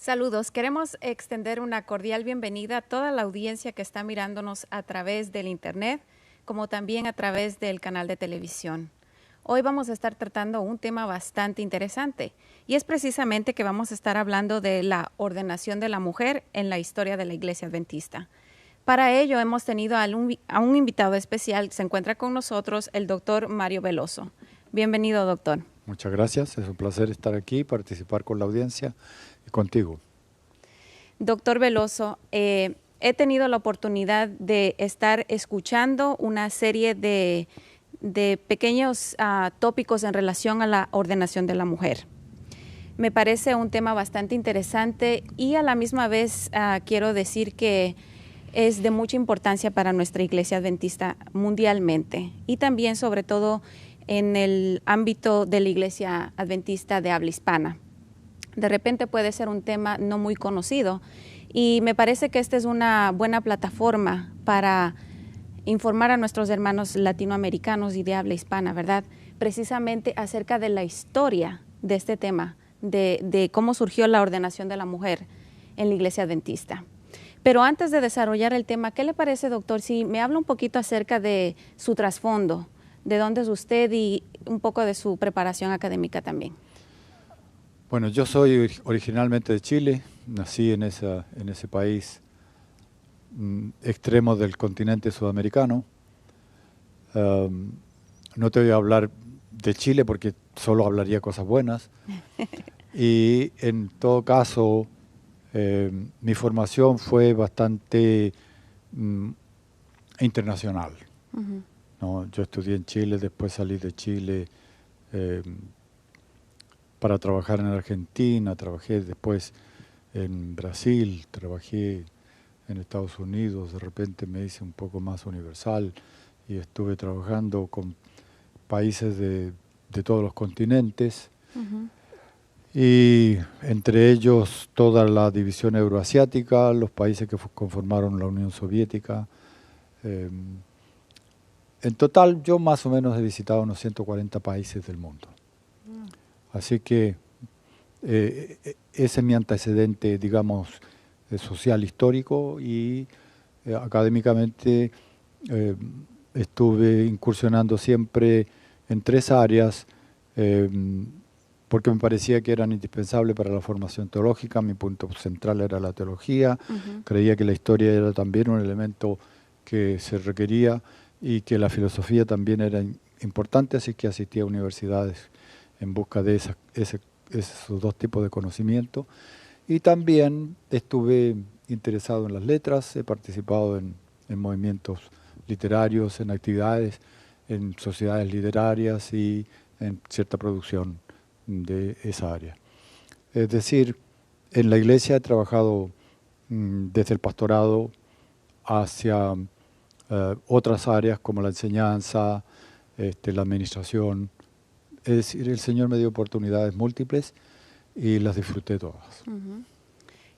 Saludos, queremos extender una cordial bienvenida a toda la audiencia que está mirándonos a través del internet, como también a través del canal de televisión. Hoy vamos a estar tratando un tema bastante interesante y es precisamente que vamos a estar hablando de la ordenación de la mujer en la historia de la Iglesia Adventista. Para ello hemos tenido a un invitado especial. Se encuentra con nosotros el doctor Mario Veloso. Bienvenido, doctor. Muchas gracias, es un placer estar aquí, participar con la audiencia y contigo. Doctor Veloso, he tenido la oportunidad de estar escuchando una serie de pequeños tópicos en relación a la ordenación de la mujer. Me parece un tema bastante interesante y a la misma vez quiero decir que es de mucha importancia para nuestra Iglesia Adventista mundialmente y también sobre todo en el ámbito de la Iglesia Adventista de habla hispana. De repente puede ser un tema no muy conocido y me parece que esta es una buena plataforma para informar a nuestros hermanos latinoamericanos y de habla hispana, ¿verdad? Precisamente acerca de la historia de este tema, de cómo surgió la ordenación de la mujer en la Iglesia Adventista. Pero antes de desarrollar el tema, ¿qué le parece, doctor, si me habla un poquito acerca de su trasfondo, de dónde es usted y un poco de su preparación académica también? Bueno, yo soy originalmente de Chile, nací en ese país extremo del continente sudamericano. No te voy a hablar de Chile porque solo hablaría cosas buenas. Y en todo caso, mi formación fue bastante internacional. ¿No? Yo estudié en Chile, después salí de Chile para trabajar en Argentina, trabajé después en Brasil, trabajé en Estados Unidos, de repente me hice un poco más universal y estuve trabajando con países de todos los continentes. Y entre ellos toda la división euroasiática, los países que conformaron la Unión Soviética. En total yo más o menos he visitado unos 140 países del mundo. Así que ese es mi antecedente, digamos, social histórico y académicamente estuve incursionando siempre en tres áreas porque me parecía que eran indispensables para la formación teológica. Mi punto central era la teología. Creía que la historia era también un elemento que se requería y que la filosofía también era importante, así que asistí a universidades en busca de esos dos tipos de conocimiento. Y también estuve interesado en las letras, he participado en movimientos literarios, en actividades, en sociedades literarias y en cierta producción de esa área. Es decir, en la iglesia he trabajado desde el pastorado hacia otras áreas como la enseñanza, la administración. Es decir, el Señor me dio oportunidades múltiples y las disfruté todas.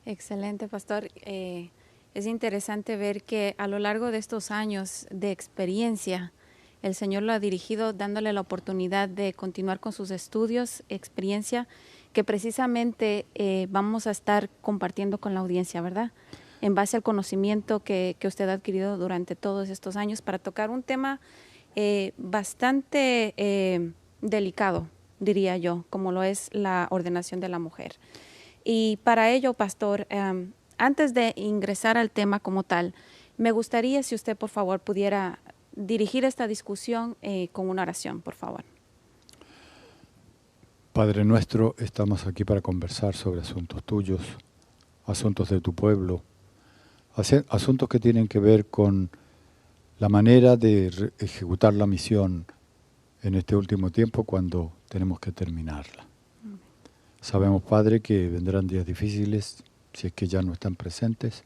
Excelente, pastor. Es interesante ver que a lo largo de estos años de experiencia, el Señor lo ha dirigido dándole la oportunidad de continuar con sus estudios, experiencia que precisamente vamos a estar compartiendo con la audiencia, ¿verdad? En base al conocimiento que usted ha adquirido durante todos estos años para tocar un tema bastante delicado, diría yo, como lo es la ordenación de la mujer. Y para ello, pastor, antes de ingresar al tema como tal, me gustaría si usted, por favor, pudiera dirigir esta discusión con una oración, por favor. Padre nuestro, estamos aquí para conversar sobre asuntos tuyos, asuntos de tu pueblo, asuntos que tienen que ver con la manera de ejecutar la misión en este último tiempo cuando tenemos que terminarla. Sabemos, Padre, que vendrán días difíciles, si es que ya no están presentes,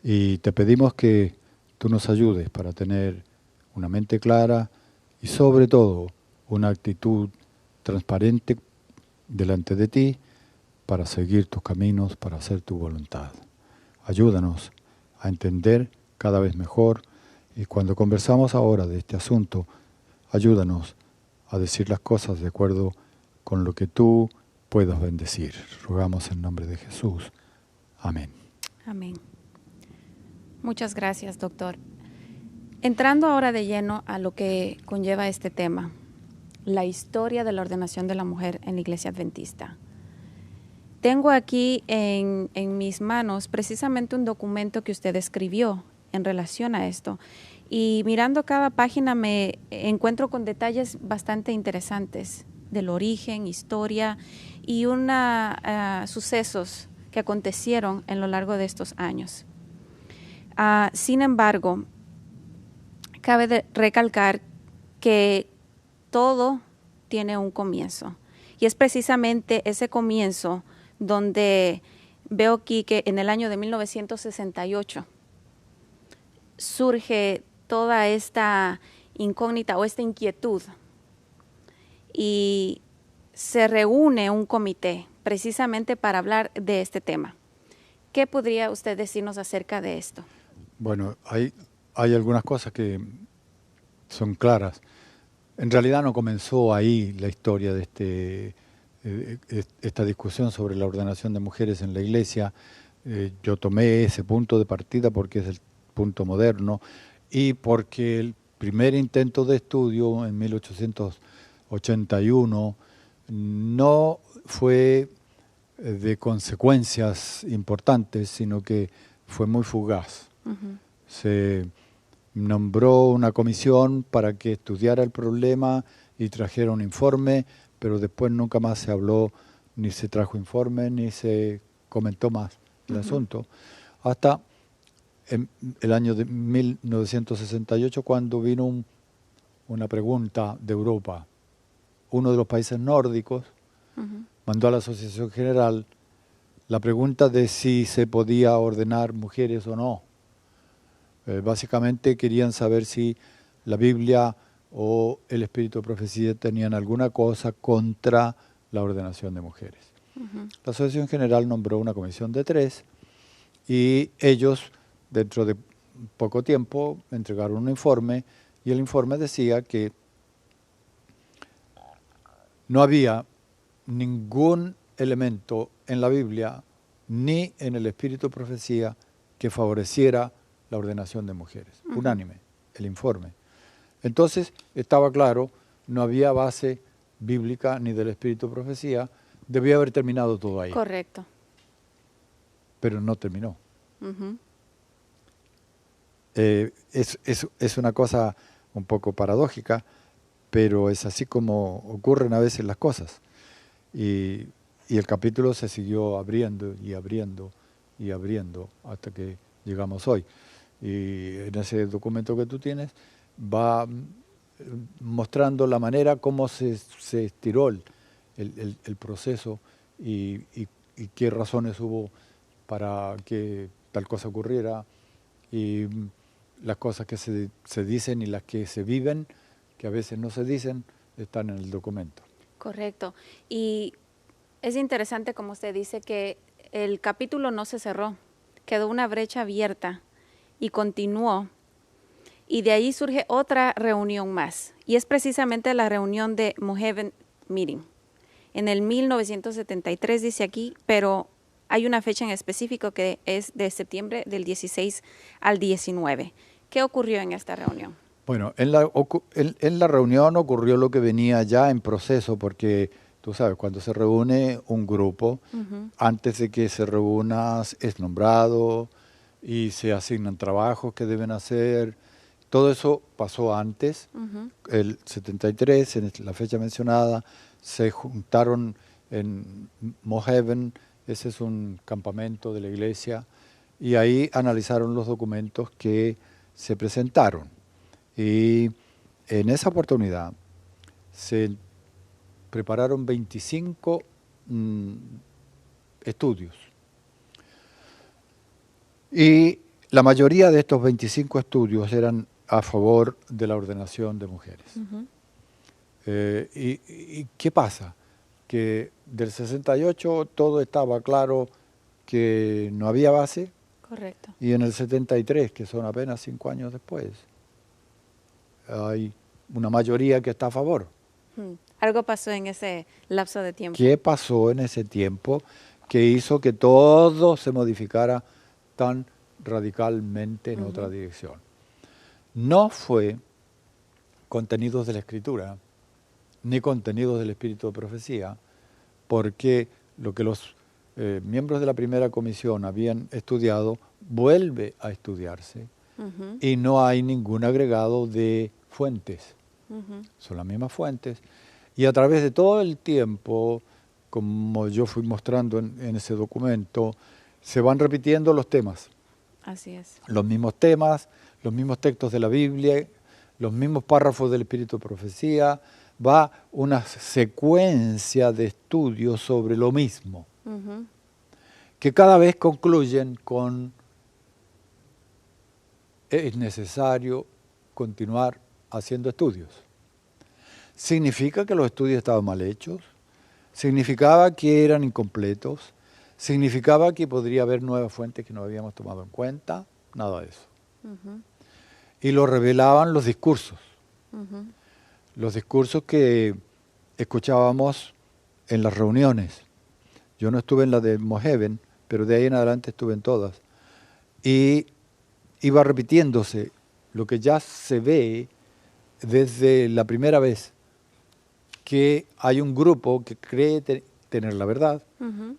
y te pedimos que tú nos ayudes para tener una mente clara y sobre todo una actitud transparente delante de ti para seguir tus caminos, para hacer tu voluntad. Ayúdanos a entender cada vez mejor y cuando conversamos ahora de este asunto, ayúdanos a decir las cosas de acuerdo con lo que tú puedas bendecir. Rogamos en nombre de Jesús. Amén. Amén. Muchas gracias, doctor. Entrando ahora de lleno a lo que conlleva este tema, la historia de la ordenación de la mujer en la Iglesia Adventista. Tengo aquí en mis manos precisamente un documento que usted escribió en relación a esto. Y mirando cada página me encuentro con detalles bastante interesantes del origen, historia y sucesos que acontecieron en lo largo de estos años. Sin embargo, cabe recalcar que todo tiene un comienzo. Y es precisamente ese comienzo donde veo aquí que en el año de 1968 surge toda esta incógnita o esta inquietud y se reúne un comité precisamente para hablar de este tema. ¿Qué podría usted decirnos acerca de esto? Bueno, hay algunas cosas que son claras. En realidad no comenzó ahí la historia de esta discusión sobre la ordenación de mujeres en la Iglesia. Yo tomé ese punto de partida porque es el punto moderno y porque el primer intento de estudio en 1881 no fue de consecuencias importantes, sino que fue muy fugaz. Se nombró una comisión para que estudiara el problema y trajera un informe, pero después nunca más se habló, ni se trajo informe, ni se comentó más el asunto, hasta en el año de 1968, cuando vino una pregunta de Europa. Uno de los países nórdicos mandó a la Asociación General la pregunta de si se podía ordenar mujeres o no. Básicamente querían saber si la Biblia o el Espíritu de Profecía tenían alguna cosa contra la ordenación de mujeres. La Asociación General nombró una comisión de 3 y ellos, dentro de poco tiempo, entregaron un informe y el informe decía que no había ningún elemento en la Biblia ni en el Espíritu de Profecía que favoreciera la ordenación de mujeres. Unánime, el informe. Entonces, estaba claro, no había base bíblica ni del Espíritu de Profecía, debía haber terminado todo ahí. Correcto. Pero no terminó. Es una cosa un poco paradójica, pero es así como ocurren a veces las cosas. Y el capítulo se siguió abriendo y abriendo y abriendo hasta que llegamos hoy. Y en ese documento que tú tienes va mostrando la manera como se estiró el proceso y qué razones hubo para que tal cosa ocurriera y las cosas que se dicen y las que se viven, que a veces no se dicen, están en el documento. Correcto. Y es interesante, como usted dice, que el capítulo no se cerró, quedó una brecha abierta y continuó. Y de ahí surge otra reunión más. Y es precisamente la reunión de Moheven Meeting. En el 1973 dice aquí, pero hay una fecha en específico que es de septiembre del 16 al 19. ¿Qué ocurrió en esta reunión? Bueno, en la reunión ocurrió lo que venía ya en proceso, porque tú sabes, cuando se reúne un grupo, antes de que se reúna es nombrado y se asignan trabajos que deben hacer. Todo eso pasó antes, el 73, en la fecha mencionada, se juntaron en Moheven, ese es un campamento de la iglesia, y ahí analizaron los documentos que se presentaron. Y en esa oportunidad se prepararon 25 estudios. Y la mayoría de estos 25 estudios eran a favor de la ordenación de mujeres. ¿Y qué pasa? Que del 68 todo estaba claro que no había base. Correcto. Y en el 73, que son apenas 5 años después, hay una mayoría que está a favor. Algo pasó en ese lapso de tiempo. ¿Qué pasó en ese tiempo que hizo que todo se modificara tan radicalmente en otra dirección? No fue contenidos de la Escritura, ni contenidos del Espíritu de Profecía, porque lo que los miembros de la primera comisión habían estudiado vuelve a estudiarse y no hay ningún agregado de fuentes. Son las mismas fuentes. Y a través de todo el tiempo, como yo fui mostrando en ese documento, se van repitiendo los temas. Así es. Los mismos temas, los mismos textos de la Biblia, los mismos párrafos del Espíritu de Profecía. Va una secuencia de estudios sobre lo mismo, que cada vez concluyen con es necesario continuar haciendo estudios. ¿Significa que los estudios estaban mal hechos? ¿Significaba que eran incompletos? ¿Significaba que podría haber nuevas fuentes que no habíamos tomado en cuenta? Nada de eso. Y lo revelaban los discursos. Los discursos que escuchábamos en las reuniones. Yo no estuve en la de Moheven, pero de ahí en adelante estuve en todas. Y iba repitiéndose lo que ya se ve desde la primera vez, que hay un grupo que cree tener la verdad,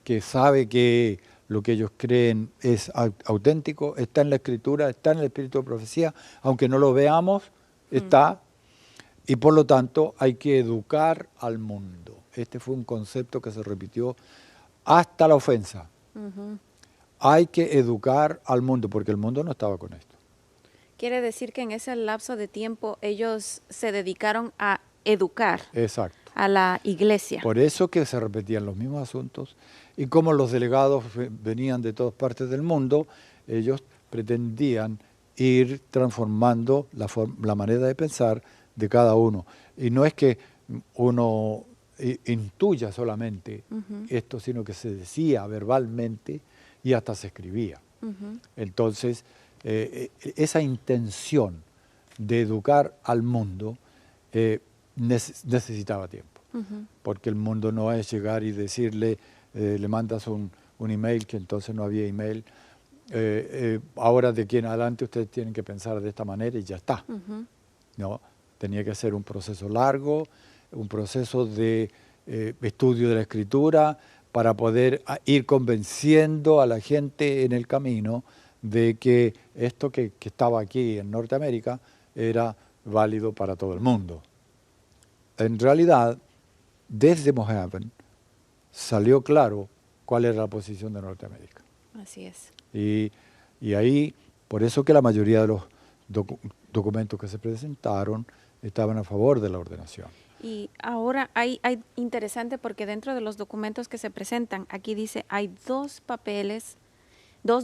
que sabe que lo que ellos creen es auténtico, está en la Escritura, está en el Espíritu de Profecía, aunque no lo veamos, está, y por lo tanto hay que educar al mundo. Este fue un concepto que se repitió hasta la ofensa. Hay que educar al mundo, porque el mundo no estaba con esto. Quiere decir que en ese lapso de tiempo ellos se dedicaron a educar. Exacto. A la iglesia. Por eso que se repetían los mismos asuntos, y como los delegados venían de todas partes del mundo, ellos pretendían ir transformando la manera de pensar de cada uno. Y no es que uno intuya solamente esto, sino que se decía verbalmente y hasta se escribía. Entonces, esa intención de educar al mundo necesitaba tiempo, porque el mundo no es llegar y decirle, le mandas un email, que entonces no había email, ahora de aquí en adelante ustedes tienen que pensar de esta manera y ya está. No, tenía que ser un proceso largo, un proceso de estudio de la Escritura, para poder ir convenciendo a la gente en el camino de que esto que estaba aquí en Norteamérica era válido para todo el mundo. En realidad, desde Moheven salió claro cuál era la posición de Norteamérica. Así es. Y ahí, por eso que la mayoría de los documentos que se presentaron estaban a favor de la ordenación. Y ahora hay interesante, porque dentro de los documentos que se presentan, aquí dice, hay dos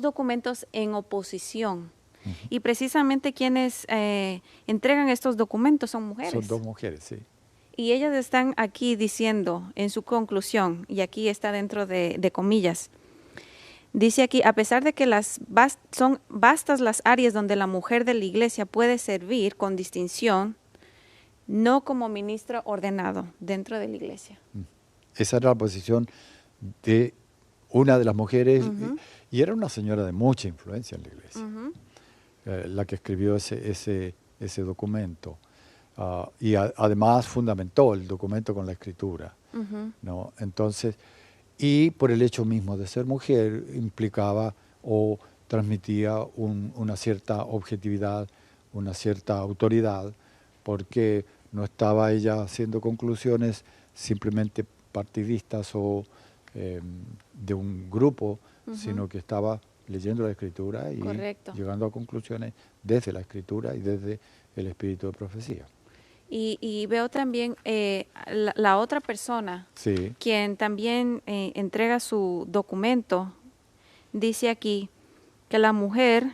documentos en oposición. Y precisamente quienes entregan estos documentos son mujeres. Son dos mujeres, sí. Y ellas están aquí diciendo en su conclusión, y aquí está dentro de comillas, dice aquí, a pesar de que son vastas las áreas donde la mujer de la iglesia puede servir con distinción, no como ministro ordenado dentro de la iglesia. Esa era la posición de una de las mujeres, y era una señora de mucha influencia en la iglesia, la que escribió ese documento. Y además fundamentó el documento con la Escritura, ¿no? Entonces, y por el hecho mismo de ser mujer, implicaba o transmitía una cierta objetividad, una cierta autoridad, porque no estaba ella haciendo conclusiones simplemente partidistas o de un grupo, sino que estaba leyendo la Escritura y llegando a conclusiones desde la Escritura y desde el Espíritu de Profecía. Y veo también la otra persona, quien también entrega su documento, dice aquí que la mujer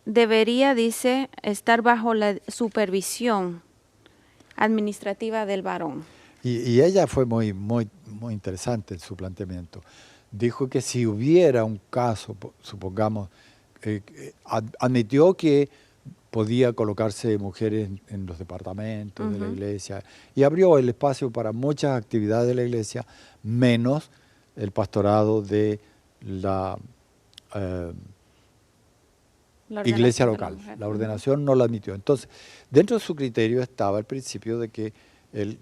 debería, dice, estar bajo la supervisión administrativa del varón. Y ella fue muy interesante en su planteamiento. Dijo que si hubiera un caso, supongamos, admitió que podía colocarse mujeres en los departamentos de la iglesia, y abrió el espacio para muchas actividades de la iglesia, menos el pastorado de la iglesia local. La ordenación no la admitió. Entonces, dentro de su criterio estaba el principio de que el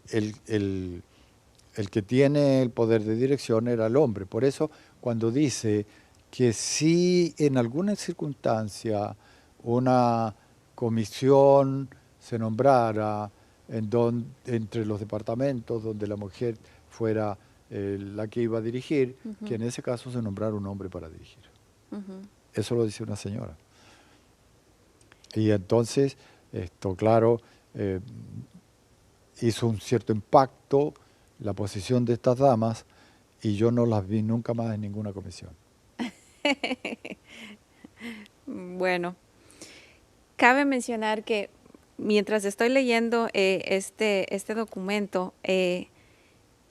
que tiene el poder de dirección era el hombre. Por eso, cuando dice que si en alguna circunstancia una comisión se nombrara entre los departamentos donde la mujer fuera la que iba a dirigir, que en ese caso se nombrara un hombre para dirigir. Eso lo dice una señora. Y entonces, esto claro, hizo un cierto impacto la posición de estas damas, y yo no las vi nunca más en ninguna comisión. Bueno, cabe mencionar que mientras estoy leyendo este documento, de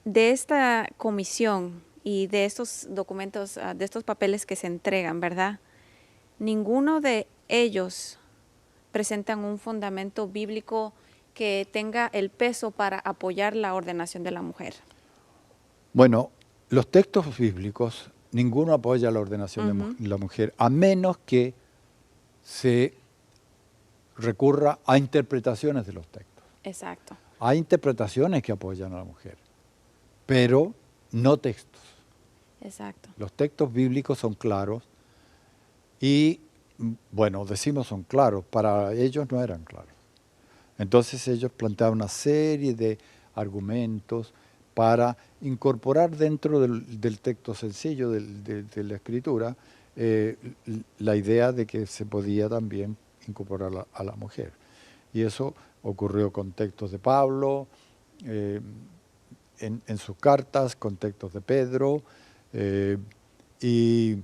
esta comisión y de estos documentos, de estos papeles que se entregan, ¿verdad? Ninguno de ellos presentan un fundamento bíblico que tenga el peso para apoyar la ordenación de la mujer. Bueno, los textos bíblicos, ninguno apoya la ordenación de la mujer, a menos que se recurra a interpretaciones de los textos. Exacto. Hay interpretaciones que apoyan a la mujer, pero no textos. Exacto. Los textos bíblicos son claros y, bueno, decimos son claros, para ellos no eran claros. Entonces ellos planteaban una serie de argumentos para incorporar dentro del texto sencillo de la Escritura la idea de que se podía también incorporar a la mujer. Y eso ocurrió con textos de Pablo, en sus cartas, con textos de Pedro, y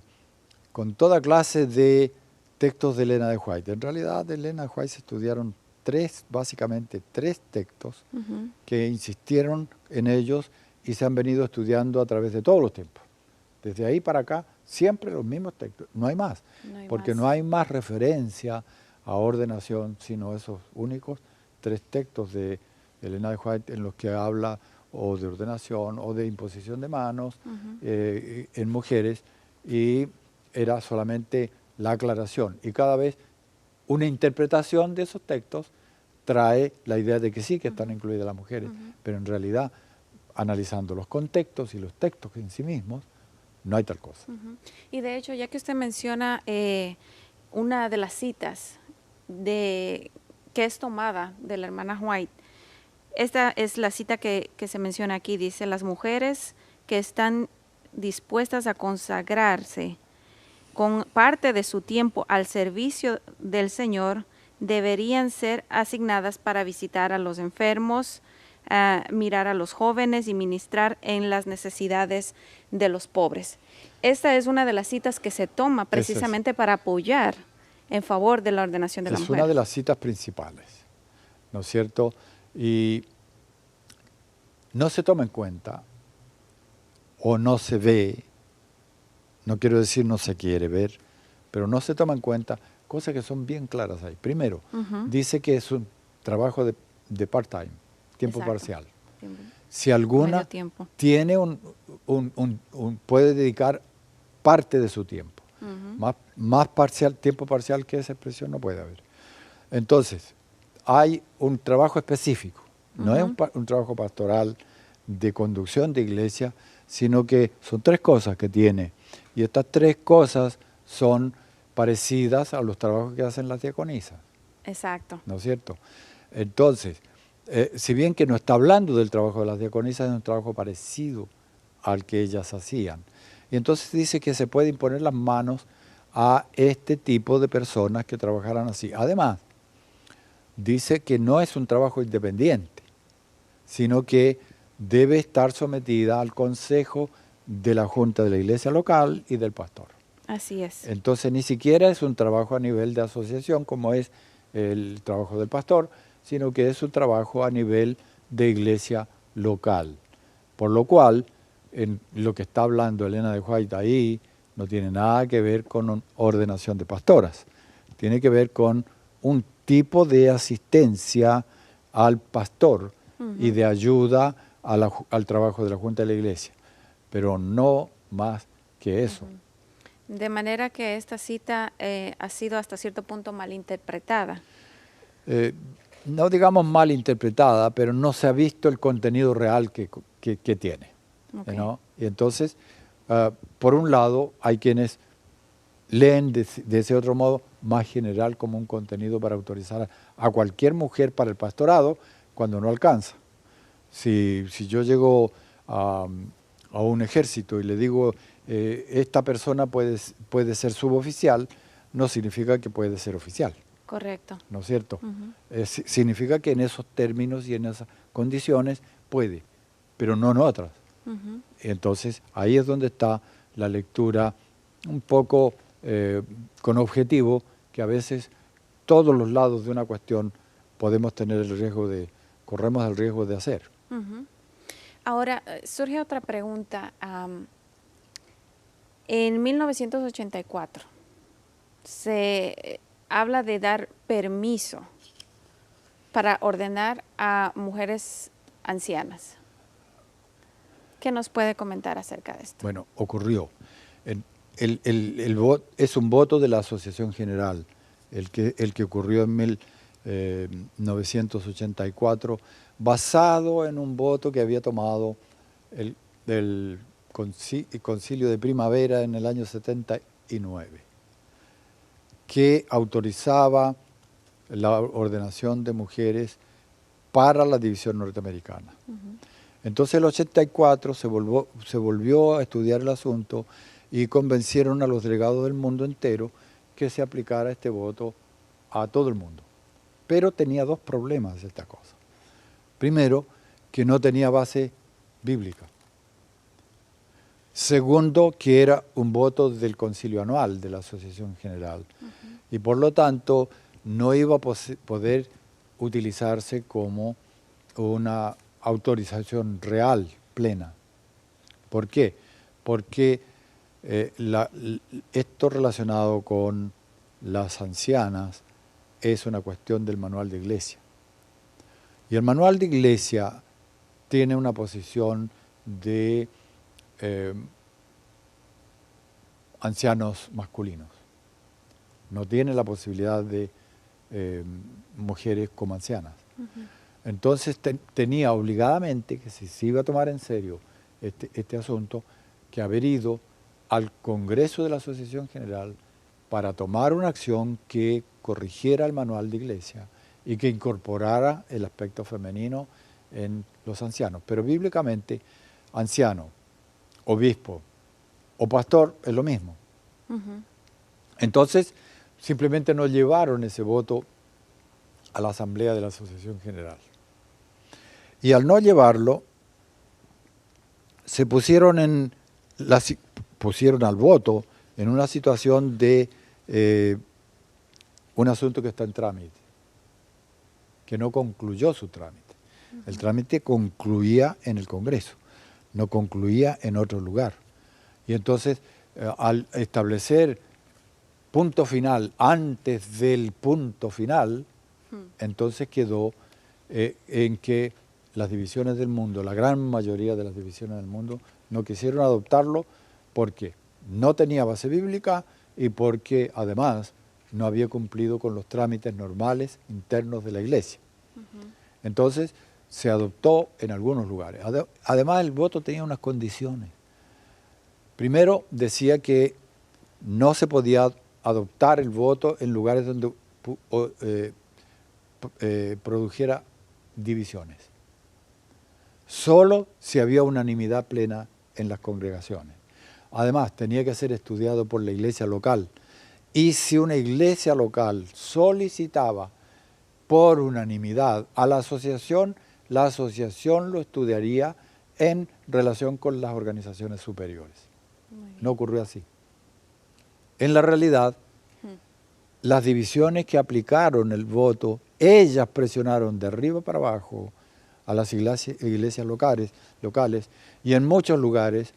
con toda clase de textos de Elena de White. En realidad, de Elena de White se estudiaron básicamente tres textos que insistieron en ellos y se han venido estudiando a través de todos los tiempos. Desde ahí para acá, siempre los mismos textos, no hay más, porque no hay más referencia a ordenación, sino esos únicos tres textos de Elena de White en los que habla o de ordenación o de imposición de manos en mujeres, y era solamente la aclaración. Y cada vez una interpretación de esos textos trae la idea de que sí, que están incluidas las mujeres, pero en realidad, analizando los contextos y los textos en sí mismos, no hay tal cosa. Y de hecho, ya que usted menciona una de las citas que es tomada de la hermana White, esta es la cita que se menciona aquí, dice: las mujeres que están dispuestas a consagrarse con parte de su tiempo al servicio del Señor deberían ser asignadas para visitar a los enfermos, mirar a los jóvenes y ministrar en las necesidades de los pobres. Esta es una de las citas que se toma precisamente para apoyar en favor de la ordenación de la mujer. Es una de las citas principales, ¿no es cierto? Y no se toma en cuenta o no se ve, no quiero decir no se quiere ver, pero no se toma en cuenta cosas que son bien claras ahí. Primero, dice que es un trabajo de part-time, tiempo parcial. Si alguna tiene puede dedicar parte de su tiempo. Más parcial, tiempo parcial que esa expresión no puede haber. Entonces, hay un trabajo específico, no es un trabajo pastoral de conducción de iglesia, sino que son tres cosas que tiene. Y estas tres cosas son parecidas a los trabajos que hacen las diaconisas. Exacto. ¿No es cierto? Entonces, si bien que no está hablando del trabajo de las diaconisas, es un trabajo parecido al que ellas hacían. Y entonces dice que se puede imponer las manos a este tipo de personas que trabajaran así. Además, dice que no es un trabajo independiente, sino que debe estar sometida al consejo de la junta de la iglesia local y del pastor. Así es. Entonces ni siquiera es un trabajo a nivel de asociación como es el trabajo del pastor, sino que es un trabajo a nivel de iglesia local. Por lo cual, en lo que está hablando Elena de White ahí no tiene nada que ver con ordenación de pastoras. Tiene que ver con un tipo de asistencia al pastor y de ayuda al trabajo de la Junta de la Iglesia, pero no más que eso. De manera que esta cita ha sido hasta cierto punto malinterpretada. No digamos mal interpretada, pero no se ha visto el contenido real que tiene. Okay. ¿No? Y entonces, por un lado, hay quienes leen de ese otro modo más general como un contenido para autorizar a cualquier mujer para el pastorado cuando no alcanza. Si yo llego a un ejército y le digo, esta persona puede ser suboficial, no significa que puede ser oficial. Correcto. ¿No es cierto? Significa que en esos términos y en esas condiciones puede, pero no en otras. Entonces, ahí es donde está la lectura un poco con objetivo, que a veces todos los lados de una cuestión podemos tener el riesgo corremos el riesgo de hacer. Ahora, surge otra pregunta. En 1984 se habla de dar permiso para ordenar a mujeres ancianas. ¿Qué nos puede comentar acerca de esto? Bueno, ocurrió. Es un voto de la Asociación General, el que ocurrió en 1984, basado en un voto que había tomado el Concilio de Primavera en el año 79, que autorizaba la ordenación de mujeres para la división norteamericana. Entonces, en el 84 se volvió a estudiar el asunto y convencieron a los delegados del mundo entero que se aplicara este voto a todo el mundo. Pero tenía dos problemas esta cosa. Primero, que no tenía base bíblica. Segundo, que era un voto del concilio anual de la Asociación General. Y por lo tanto, no iba a poder utilizarse como una autorización real, plena. ¿Por qué? Porque esto relacionado con las ancianas es una cuestión del manual de iglesia. Y el manual de iglesia tiene una posición de ancianos masculinos. No tiene la posibilidad de mujeres como ancianas. Entonces tenía obligadamente, que si se iba a tomar en serio este asunto, que haber ido al Congreso de la Asociación General para tomar una acción que corrigiera el manual de iglesia y que incorporara el aspecto femenino en los ancianos. Pero bíblicamente, anciano, obispo o pastor es lo mismo. Entonces, simplemente no llevaron ese voto a la Asamblea de la Asociación General. Y al no llevarlo, se pusieron al voto en una situación de un asunto que está en trámite, que no concluyó su trámite. El trámite concluía en el Congreso, no concluía en otro lugar. Y entonces, al establecer punto final antes del punto final, entonces quedó en que las divisiones del mundo, la gran mayoría de las divisiones del mundo, no quisieron adoptarlo porque no tenía base bíblica y porque además no había cumplido con los trámites normales internos de la iglesia. Entonces se adoptó en algunos lugares. Además el voto tenía unas condiciones. Primero decía que no se podía adoptar el voto en lugares donde produjera divisiones. Solo si había unanimidad plena en las congregaciones. Además, tenía que ser estudiado por la iglesia local. Y si una iglesia local solicitaba por unanimidad a la asociación lo estudiaría en relación con las organizaciones superiores. No ocurrió así. En la realidad, las divisiones que aplicaron el voto, ellas presionaron de arriba para abajo a las iglesias locales y en muchos lugares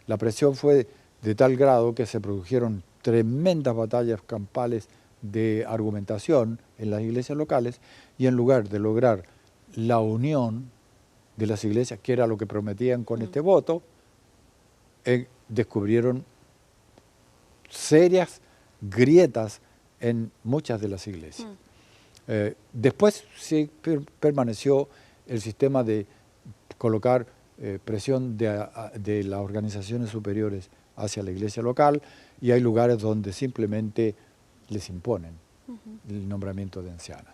la presión fue de tal grado que se produjeron tremendas batallas campales de argumentación en las iglesias locales y en lugar de lograr la unión de las iglesias, que era lo que prometían con este voto, descubrieron serias grietas en muchas de las iglesias. Después sí permaneció el sistema de colocar presión de las organizaciones superiores hacia la iglesia local, y hay lugares donde simplemente les imponen el nombramiento de ancianas,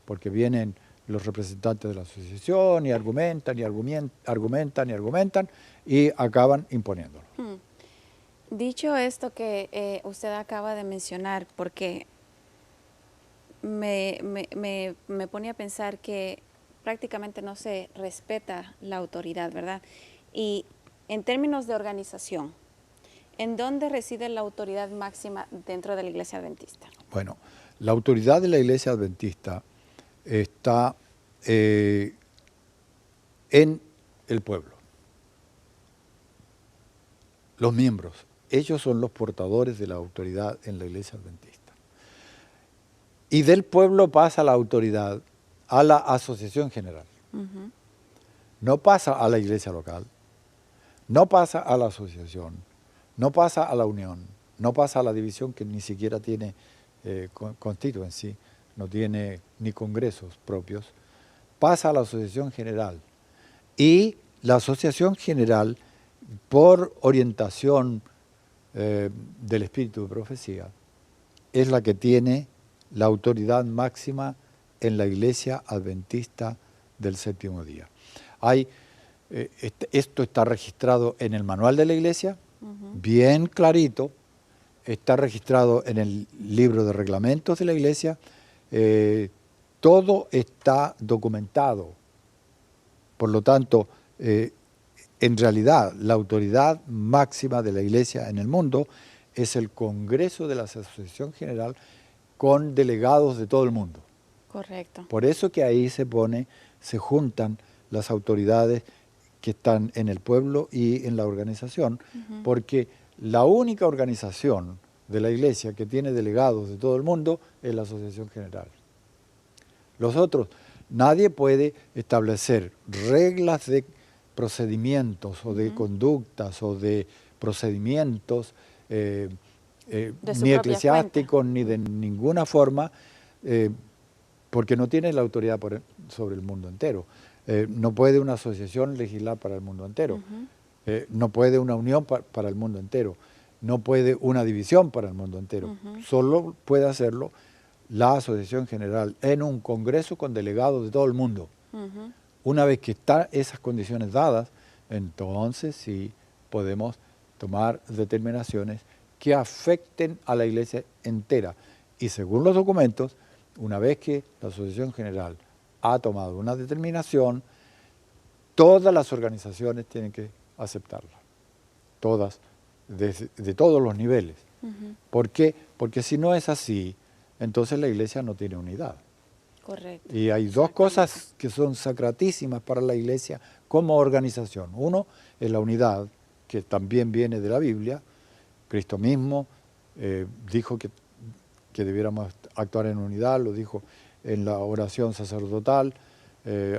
porque vienen los representantes de la asociación y argumentan y argumentan y acaban imponiéndolo. Dicho esto que usted acaba de mencionar, porque me pone a pensar que prácticamente no se respeta la autoridad, ¿verdad? Y en términos de organización, ¿en dónde reside la autoridad máxima dentro de la Iglesia Adventista? Bueno, la autoridad de la Iglesia Adventista está en el pueblo. Los miembros, ellos son los portadores de la autoridad en la Iglesia Adventista. Y del pueblo pasa la autoridad a la asociación general. No pasa a la iglesia local, no pasa a la asociación, no pasa a la unión, no pasa a la división, que ni siquiera tiene constituency, no tiene ni congresos propios, pasa a la asociación general. Y la asociación general, por orientación del espíritu de profecía, es la que tiene la autoridad máxima en la Iglesia Adventista del Séptimo Día. Esto está registrado en el manual de la Iglesia, bien clarito, está registrado en el libro de reglamentos de la Iglesia, todo está documentado. Por lo tanto, en realidad, la autoridad máxima de la Iglesia en el mundo es el Congreso de la Asociación General, con delegados de todo el mundo. Correcto. Por eso que ahí se juntan las autoridades que están en el pueblo y en la organización, porque la única organización de la Iglesia que tiene delegados de todo el mundo es la Asociación General. Los otros, nadie puede establecer reglas de procedimientos o de conductas o de procedimientos ni eclesiásticos ni de ninguna forma, porque no tiene la autoridad sobre el mundo entero. No puede una asociación legislar para el mundo entero, no puede una unión para el mundo entero, no puede una división para el mundo entero. Solo puede hacerlo la Asociación General en un congreso con delegados de todo el mundo. Una vez que están esas condiciones dadas, entonces sí podemos tomar determinaciones que afecten a la Iglesia entera. Y según los documentos, una vez que la Asociación General ha tomado una determinación, todas las organizaciones tienen que aceptarla. Todas, de todos los niveles. ¿Por qué? Porque si no es así, entonces la Iglesia no tiene unidad. Correcto. Y hay dos cosas que son sacratísimas para la Iglesia como organización. Uno es la unidad, que también viene de la Biblia. Cristo mismo dijo que debiéramos actuar en unidad, lo dijo en la oración sacerdotal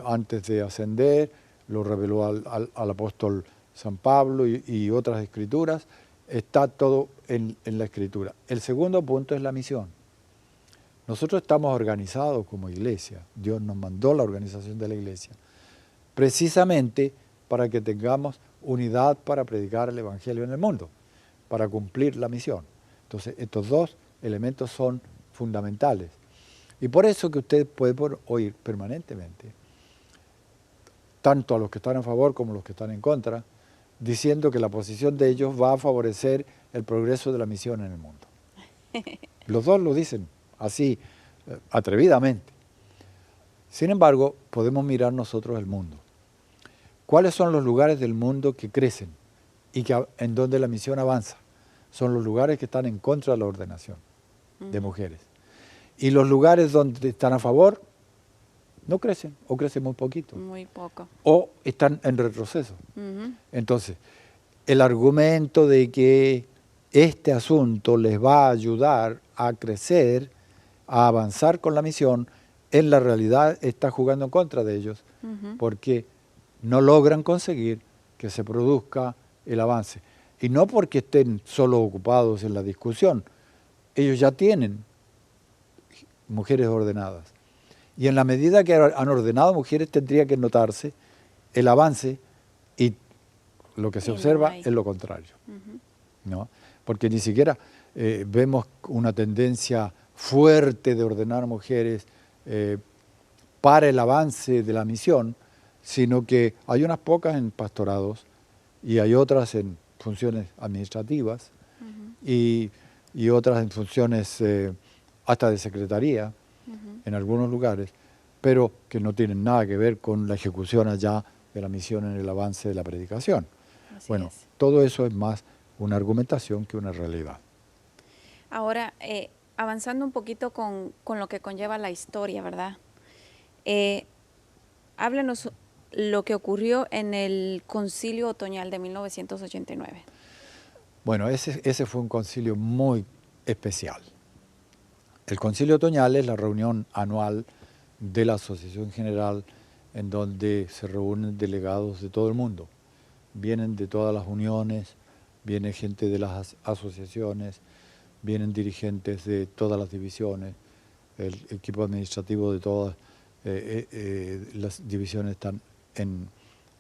antes de ascender, lo reveló al apóstol San Pablo y otras escrituras. Está todo en la escritura. El segundo punto es la misión. Nosotros estamos organizados como iglesia. Dios nos mandó la organización de la iglesia precisamente para que tengamos unidad para predicar el Evangelio en el mundo, para cumplir la misión. Entonces, estos dos elementos son fundamentales. Y por eso que usted puede oír permanentemente, tanto a los que están a favor como a los que están en contra, diciendo que la posición de ellos va a favorecer el progreso de la misión en el mundo. Los dos lo dicen así, atrevidamente. Sin embargo, podemos mirar nosotros el mundo. ¿Cuáles son los lugares del mundo que crecen y en donde la misión avanza? Son los lugares que están en contra de la ordenación de mujeres. Y los lugares donde están a favor no crecen, o crecen muy poquito. Muy poco. O están en retroceso. Entonces, el argumento de que este asunto les va a ayudar a crecer a avanzar con la misión, en la realidad está jugando en contra de ellos, porque no logran conseguir que se produzca el avance. Y no porque estén solo ocupados en la discusión, ellos ya tienen mujeres ordenadas. Y en la medida que han ordenado mujeres tendría que notarse el avance, y lo que se observa es lo contrario. ¿No? Porque ni siquiera vemos una tendencia fuerte de ordenar mujeres para el avance de la misión, sino que hay unas pocas en pastorados y hay otras en funciones administrativas y otras en funciones hasta de secretaría en algunos lugares, pero que no tienen nada que ver con la ejecución allá de la misión en el avance de la predicación. Bueno, todo eso es más una argumentación que una realidad. Ahora, avanzando un poquito con lo que conlleva la historia, ¿verdad? Háblenos lo que ocurrió en el Concilio Otoñal de 1989. Bueno, ese fue un concilio muy especial. El Concilio Otoñal es la reunión anual de la Asociación General en donde se reúnen delegados de todo el mundo. Vienen de todas las uniones, viene gente de las asociaciones, vienen dirigentes de todas las divisiones, el equipo administrativo de todas las divisiones están en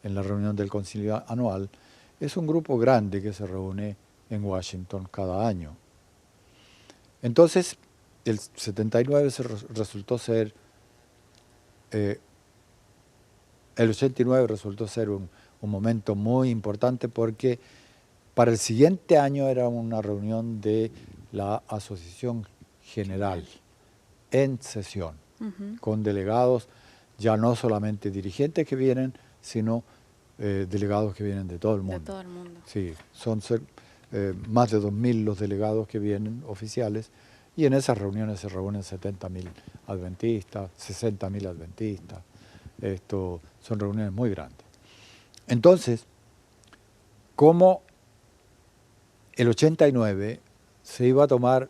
la reunión del concilio anual. Es un grupo grande que se reúne en Washington cada año. Entonces, el 79 resultó ser, el 89 resultó ser un momento muy importante porque para el siguiente año era una reunión de la Asociación General en sesión, con delegados, ya no solamente dirigentes que vienen, sino delegados que vienen de todo el mundo. De todo el mundo. Sí, son más de 2.000 los delegados que vienen, oficiales, y en esas reuniones se reúnen 70.000 adventistas, 60.000 adventistas. Son reuniones muy grandes. Entonces, como el 89 se iba a tomar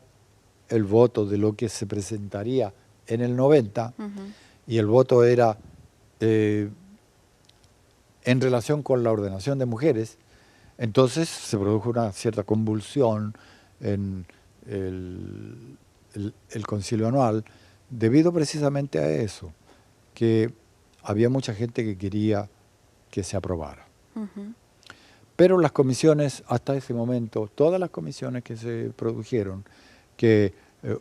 el voto de lo que se presentaría en el 90, y el voto era en relación con la ordenación de mujeres, entonces se produjo una cierta convulsión en el concilio anual, debido precisamente a eso, que había mucha gente que quería que se aprobara. Pero las comisiones, hasta ese momento, todas las comisiones que se produjeron, que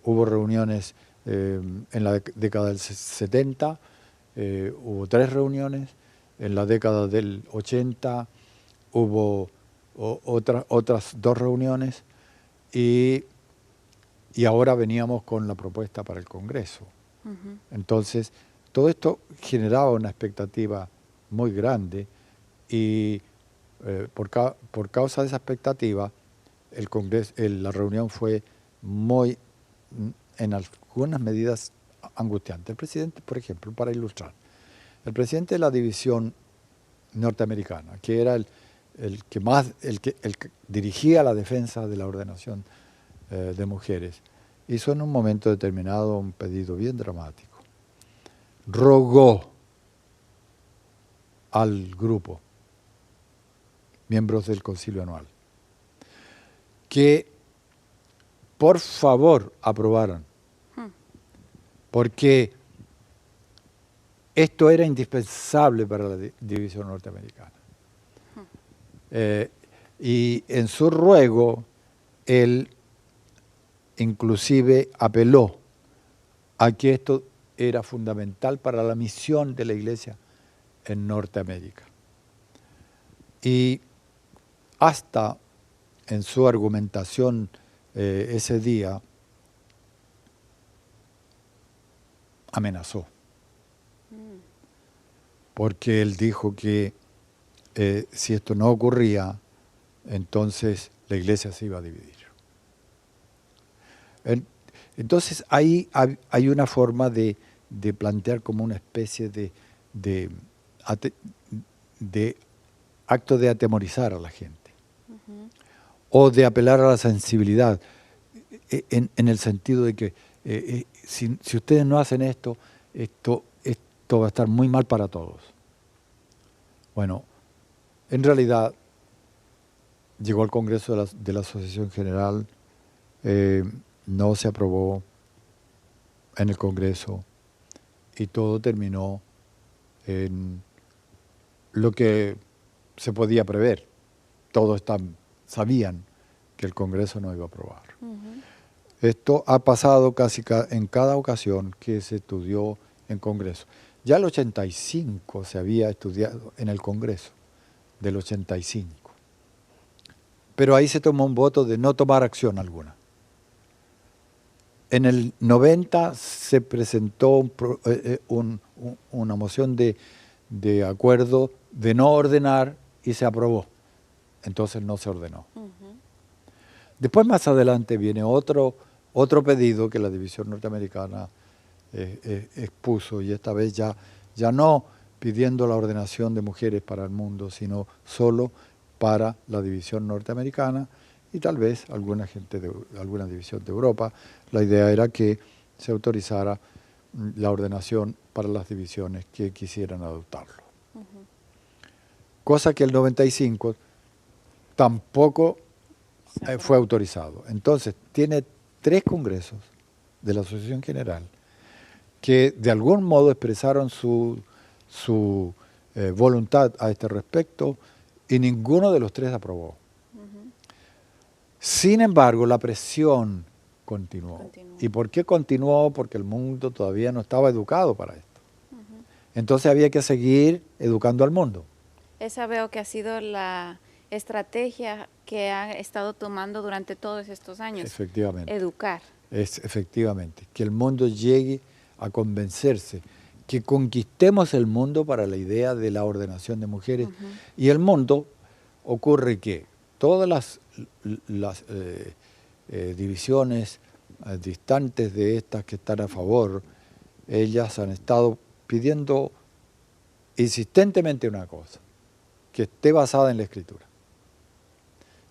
hubo reuniones en la década del 70, hubo 3 reuniones, en la década del 80 hubo otras 2 reuniones, y ahora veníamos con la propuesta para el Congreso. Entonces, todo esto generaba una expectativa muy grande, y por causa de esa expectativa, el Congreso, la reunión fue muy, en algunas medidas, angustiante. El presidente, por ejemplo, para ilustrar, el presidente de la división norteamericana, que era el que dirigía la defensa de la ordenación de mujeres, hizo en un momento determinado un pedido bien dramático. Rogó al grupo, miembros del concilio anual, que por favor aprobaran, porque esto era indispensable para la división norteamericana. Y en su ruego, él inclusive apeló a que esto era fundamental para la misión de la Iglesia en Norteamérica. Y hasta en su argumentación ese día, amenazó. Porque él dijo que si esto no ocurría, entonces la Iglesia se iba a dividir. Entonces ahí hay una forma de plantear como una especie de acto de atemorizar a la gente, o de apelar a la sensibilidad, en el sentido de que si ustedes no hacen esto va a estar muy mal para todos. Bueno, en realidad llegó al Congreso de la Asociación General, no se aprobó en el Congreso y todo terminó en lo que se podía prever. Todos sabían que el Congreso no iba a aprobar. Esto ha pasado casi en cada ocasión que se estudió en Congreso. Ya el 85 se había estudiado en el Congreso, del 85. Pero ahí se tomó un voto de no tomar acción alguna. En el 90 se presentó una moción de acuerdo de no ordenar y se aprobó. Entonces no se ordenó. Después, más adelante, viene otro pedido que la División Norteamericana expuso, y esta vez ya no pidiendo la ordenación de mujeres para el mundo, sino solo para la División Norteamericana y tal vez alguna división de Europa. La idea era que se autorizara la ordenación para las divisiones que quisieran adoptarlo. Cosa que el 95 tampoco fue autorizado. Entonces, tiene 3 congresos de la Asociación General que de algún modo expresaron su voluntad a este respecto y ninguno de los 3 aprobó. Sin embargo, la presión continuó. ¿Y por qué continuó? Porque el mundo todavía no estaba educado para esto. Entonces había que seguir educando al mundo. Esa veo que ha sido la estrategia que han estado tomando durante todos estos años. Efectivamente. Educar. Efectivamente. Que el mundo llegue a convencerse, que conquistemos el mundo para la idea de la ordenación de mujeres. Y el mundo ocurre que todas las divisiones distantes de estas que están a favor, ellas han estado pidiendo insistentemente una cosa, que esté basada en la Escritura.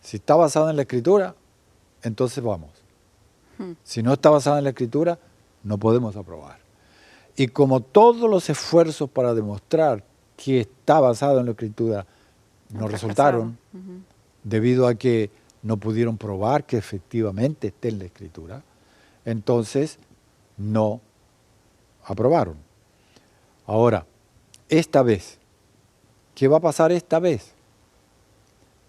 Si está basada en la Escritura, entonces vamos. Si no está basada en la Escritura, no podemos aprobar. Y como todos los esfuerzos para demostrar que está basado en la Escritura no resultaron, debido a que no pudieron probar que efectivamente esté en la Escritura, entonces no aprobaron. Ahora, esta vez, ¿qué va a pasar esta vez?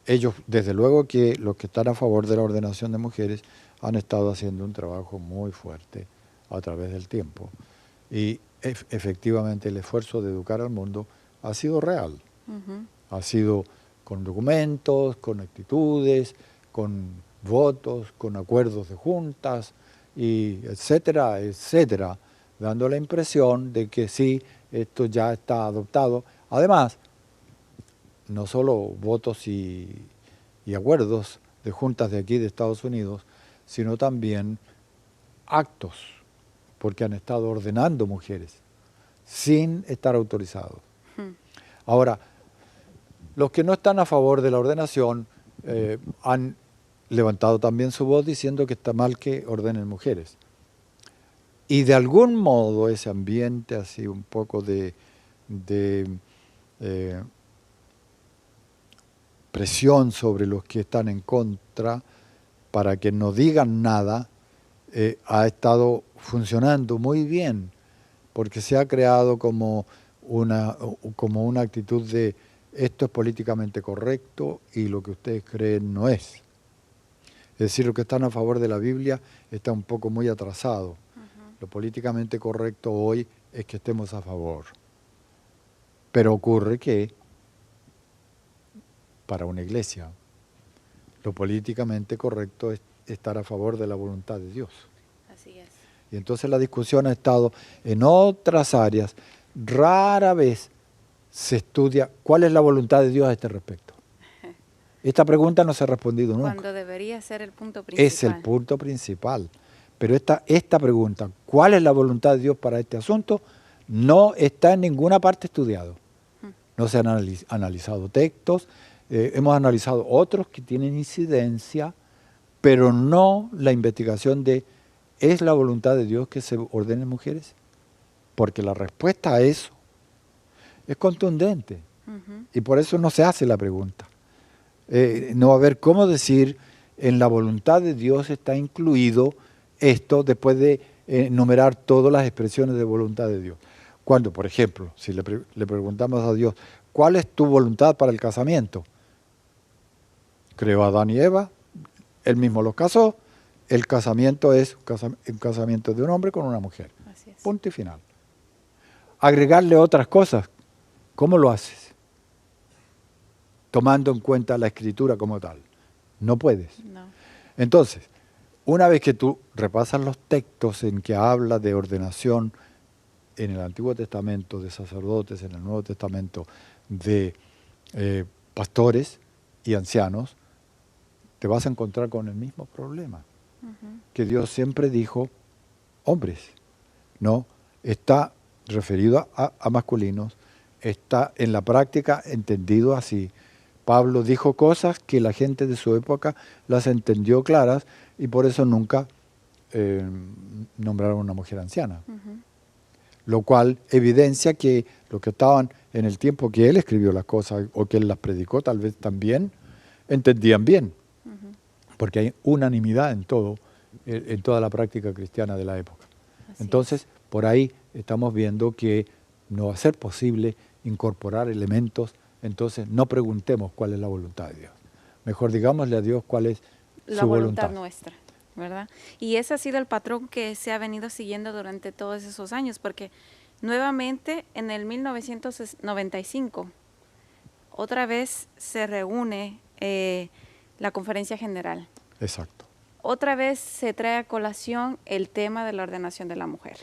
Ellos, desde luego que los que están a favor de la ordenación de mujeres han estado haciendo un trabajo muy fuerte a través del tiempo. Y efectivamente el esfuerzo de educar al mundo ha sido real. Ha sido con documentos, con actitudes, con votos, con acuerdos de juntas, y etcétera, etcétera, dando la impresión de que sí, esto ya está adoptado. Además, no solo votos y acuerdos de juntas de aquí de Estados Unidos, sino también actos, porque han estado ordenando mujeres sin estar autorizados. Ahora, los que no están a favor de la ordenación han levantado también su voz diciendo que está mal que ordenen mujeres. Y de algún modo ese ambiente así un poco de presión sobre los que están en contra para que no digan nada, ha estado funcionando muy bien, porque se ha creado como una actitud de esto es políticamente correcto y lo que ustedes creen no es. Es decir, los que están a favor de la Biblia está un poco muy atrasado. Lo políticamente correcto hoy es que estemos a favor. Pero ocurre que para una iglesia lo políticamente correcto es estar a favor de la voluntad de Dios. Así es. Y entonces la discusión ha estado en otras áreas. Rara vez se estudia cuál es la voluntad de Dios a este respecto. Esta pregunta no se ha respondido nunca. Cuando debería ser el punto principal. Es el punto principal. Pero esta pregunta, ¿cuál es la voluntad de Dios para este asunto? No está en ninguna parte estudiado. No se han analizado textos, hemos analizado otros que tienen incidencia, pero no la investigación de ¿es la voluntad de Dios que se ordenen mujeres? Porque la respuesta a eso es contundente. Y por eso no se hace la pregunta. No va a haber cómo decir en la voluntad de Dios está incluido esto después de enumerar todas las expresiones de voluntad de Dios. Cuando, por ejemplo, si le preguntamos a Dios, ¿cuál es tu voluntad para el casamiento? Creó a Adán y Eva, él mismo los casó, el casamiento es un casamiento de un hombre con una mujer. Así es. Punto y final. Agregarle otras cosas, ¿cómo lo haces? Tomando en cuenta la escritura como tal. No puedes. No. Entonces, una vez que tú repasas los textos en que habla de ordenación en el Antiguo Testamento de sacerdotes, en el Nuevo Testamento de pastores y ancianos, te vas a encontrar con el mismo problema. Que Dios siempre dijo hombres, no, está referido a masculinos, está en la práctica entendido así. Pablo dijo cosas que la gente de su época las entendió claras y por eso nunca nombraron a una mujer anciana. Lo cual evidencia que los que estaban en el tiempo que él escribió las cosas o que él las predicó tal vez también entendían bien. Porque hay unanimidad en todo, en toda la práctica cristiana de la época. Así Entonces, por ahí estamos viendo que no va a ser posible incorporar elementos, entonces no preguntemos cuál es la voluntad de Dios. Mejor digámosle a Dios cuál es la su voluntad voluntad. nuestra, ¿verdad? Y ese ha sido el patrón que se ha venido siguiendo durante todos esos años, porque nuevamente en el 1995 otra vez se reúne la Conferencia General. Exacto. Otra vez se trae a colación el tema de la ordenación de la mujer.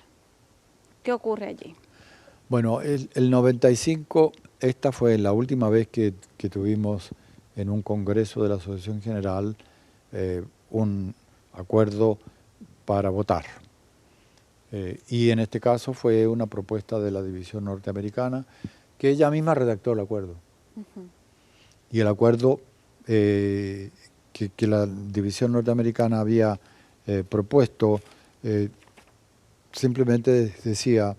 ¿Qué ocurre allí? Bueno, el 95, esta fue la última vez que tuvimos en un congreso de la Asociación General un acuerdo para votar. Y en este caso fue una propuesta de la División Norteamericana que ella misma redactó el acuerdo. Y el acuerdo que la División Norteamericana había propuesto simplemente decía,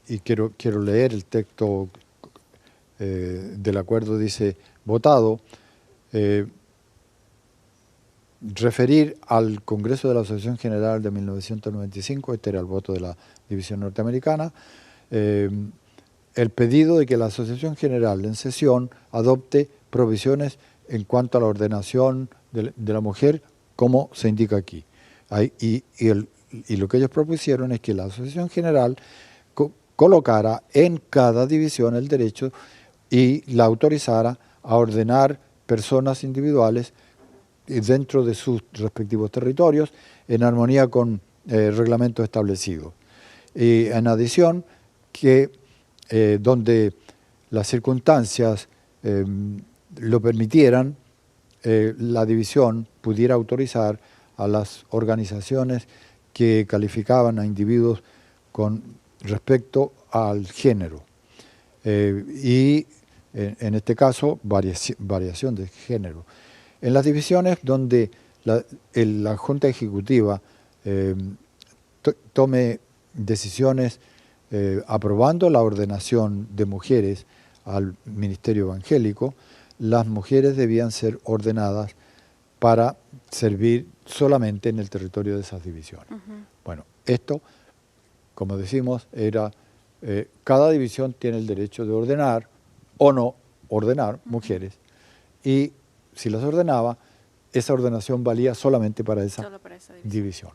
y quiero leer el texto del acuerdo, dice, votado, referir al Congreso de la Asociación General de 1995, este era el voto de la División Norteamericana, el pedido de que la Asociación General en sesión adopte provisiones en cuanto a la ordenación de la mujer, como se indica aquí. Y lo que ellos propusieron es que la Asociación General colocara en cada división el derecho y la autorizara a ordenar personas individuales dentro de sus respectivos territorios en armonía con reglamentos establecidos. Y en adición, que donde las circunstancias lo permitieran, la división pudiera autorizar a las organizaciones que calificaban a individuos con respecto al género. Y en este caso, variación de género. En las divisiones donde la Junta Ejecutiva tome decisiones aprobando la ordenación de mujeres al ministerio evangélico, las mujeres debían ser ordenadas para servir solamente en el territorio de esas divisiones. Bueno, esto, como decimos, era cada división tiene el derecho de ordenar o no ordenar mujeres, y si las ordenaba, esa ordenación valía solamente para esa división.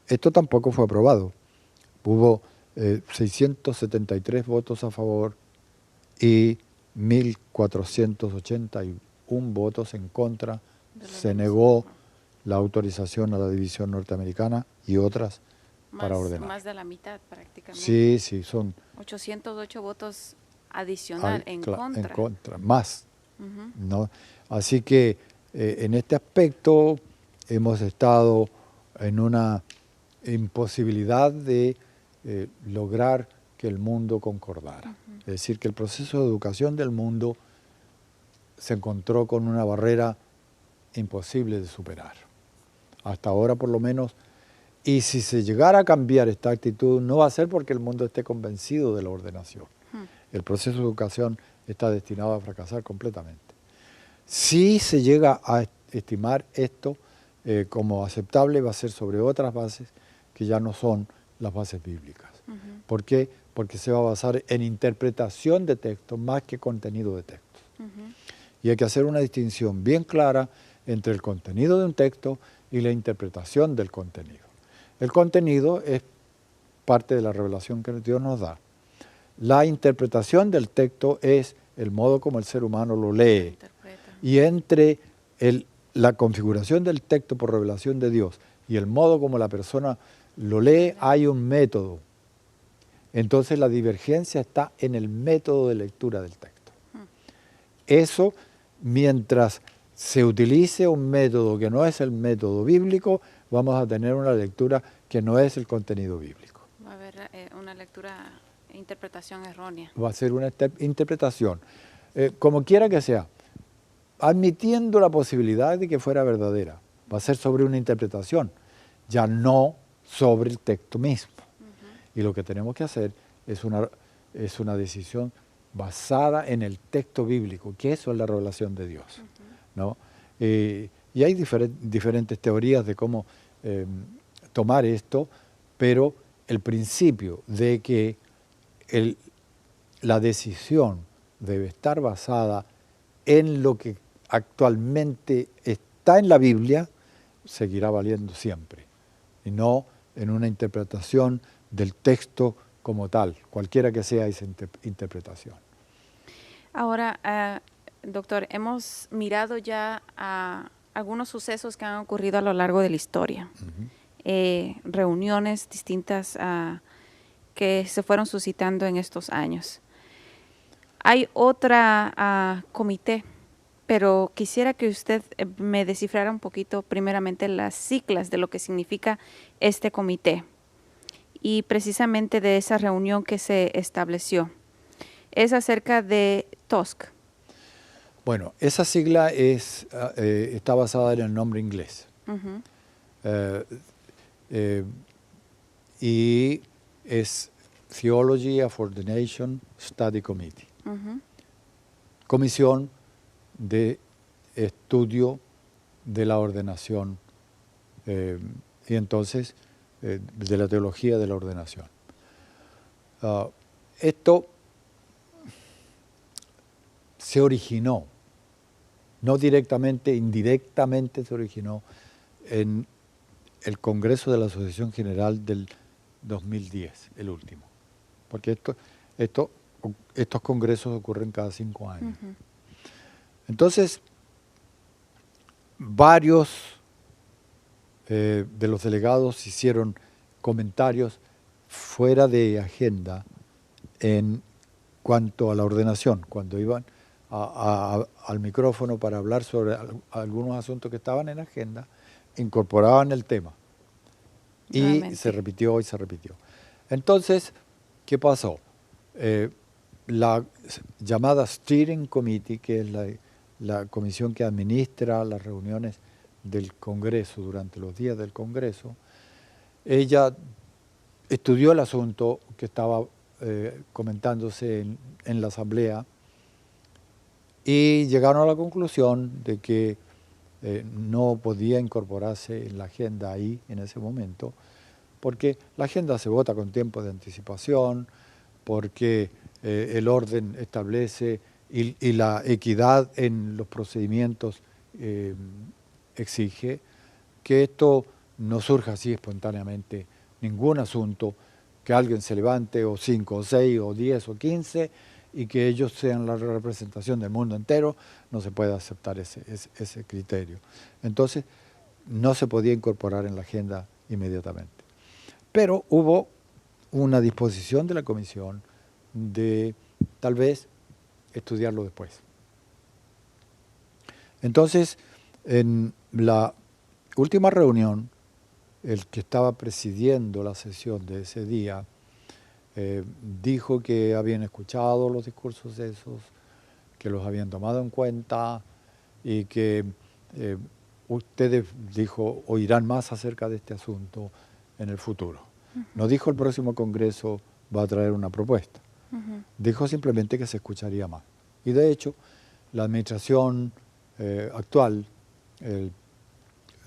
Esto tampoco fue aprobado. Hubo 673 votos a favor y 1.481 votos en contra. Se negó la autorización a la división norteamericana y otras para ordenar. Más de la mitad prácticamente. Sí, sí, son 808 votos adicional en contra. En contra, más. ¿No? Así que en este aspecto hemos estado en una imposibilidad de lograr que el mundo concordara. Es decir, que el proceso de educación del mundo se encontró con una barrera imposible de superar. Hasta ahora por lo menos. Y si se llegara a cambiar esta actitud, no va a ser porque el mundo esté convencido de la ordenación. El proceso de educación está destinado a fracasar completamente. Si se llega a estimar esto como aceptable, va a ser sobre otras bases que ya no son las bases bíblicas. ¿Por qué? Porque se va a basar en interpretación de textos más que contenido de textos. Y hay que hacer una distinción bien clara entre el contenido de un texto y la interpretación del contenido. El contenido es parte de la revelación que Dios nos da. La interpretación del texto es el modo como el ser humano lo lee. Y entre la configuración del texto por revelación de Dios y el modo como la persona lo lee, hay un método. Entonces la divergencia está en el método de lectura del texto. Eso, mientras se utilice un método que no es el método bíblico, vamos a tener una lectura que no es el contenido bíblico. Va a haber una lectura, interpretación errónea. Va a ser una interpretación, como quiera que sea, admitiendo la posibilidad de que fuera verdadera. Va a ser sobre una interpretación, ya no sobre el texto mismo. Y lo que tenemos que hacer es una decisión basada en el texto bíblico, que eso es la revelación de Dios, ¿no? Y hay diferentes teorías de cómo tomar esto, pero el principio de que la decisión debe estar basada en lo que actualmente está en la Biblia, seguirá valiendo siempre, y no en una interpretación del texto como tal, cualquiera que sea esa interpretación. Ahora, doctor, hemos mirado ya a algunos sucesos que han ocurrido a lo largo de la historia, reuniones distintas que se fueron suscitando en estos años. Hay otra comité, pero quisiera que usted me descifrara un poquito primeramente las siglas de lo que significa este comité y precisamente de esa reunión que se estableció. Es acerca de TOSC. Bueno, esa sigla está basada en el nombre inglés. Y es Theology of Ordination Study Committee. Comisión de estudio de la ordenación y entonces de la teología de la ordenación. Esto se originó, no directamente, indirectamente se originó en el Congreso de la Asociación General del 2010, el último. Porque estos congresos ocurren cada 5 años. Entonces, varios de los delegados hicieron comentarios fuera de agenda en cuanto a la ordenación, cuando iban al micrófono para hablar sobre algunos asuntos que estaban en agenda, incorporaban el tema. Y se repitió y se repitió. Entonces, ¿qué pasó? La llamada Steering Committee, que es la comisión que administra las reuniones del Congreso durante los días del Congreso, ella estudió el asunto que estaba comentándose en la asamblea y llegaron a la conclusión de que no podía incorporarse en la agenda ahí, en ese momento, porque la agenda se vota con tiempo de anticipación, porque el orden establece y la equidad en los procedimientos exige que esto no surja así espontáneamente, ningún asunto, que alguien se levante, o 5, o 6, o 10, o 15, y que ellos sean la representación del mundo entero, no se puede aceptar ese criterio. Entonces, no se podía incorporar en la agenda inmediatamente. Pero hubo una disposición de la comisión de tal vez estudiarlo después. Entonces, en la última reunión, el que estaba presidiendo la sesión de ese día dijo que habían escuchado los discursos esos, que los habían tomado en cuenta y que ustedes, dijo, oirán más acerca de este asunto en el futuro. No dijo el próximo Congreso va a traer una propuesta. Dijo simplemente que se escucharía más. Y de hecho, la administración actual, el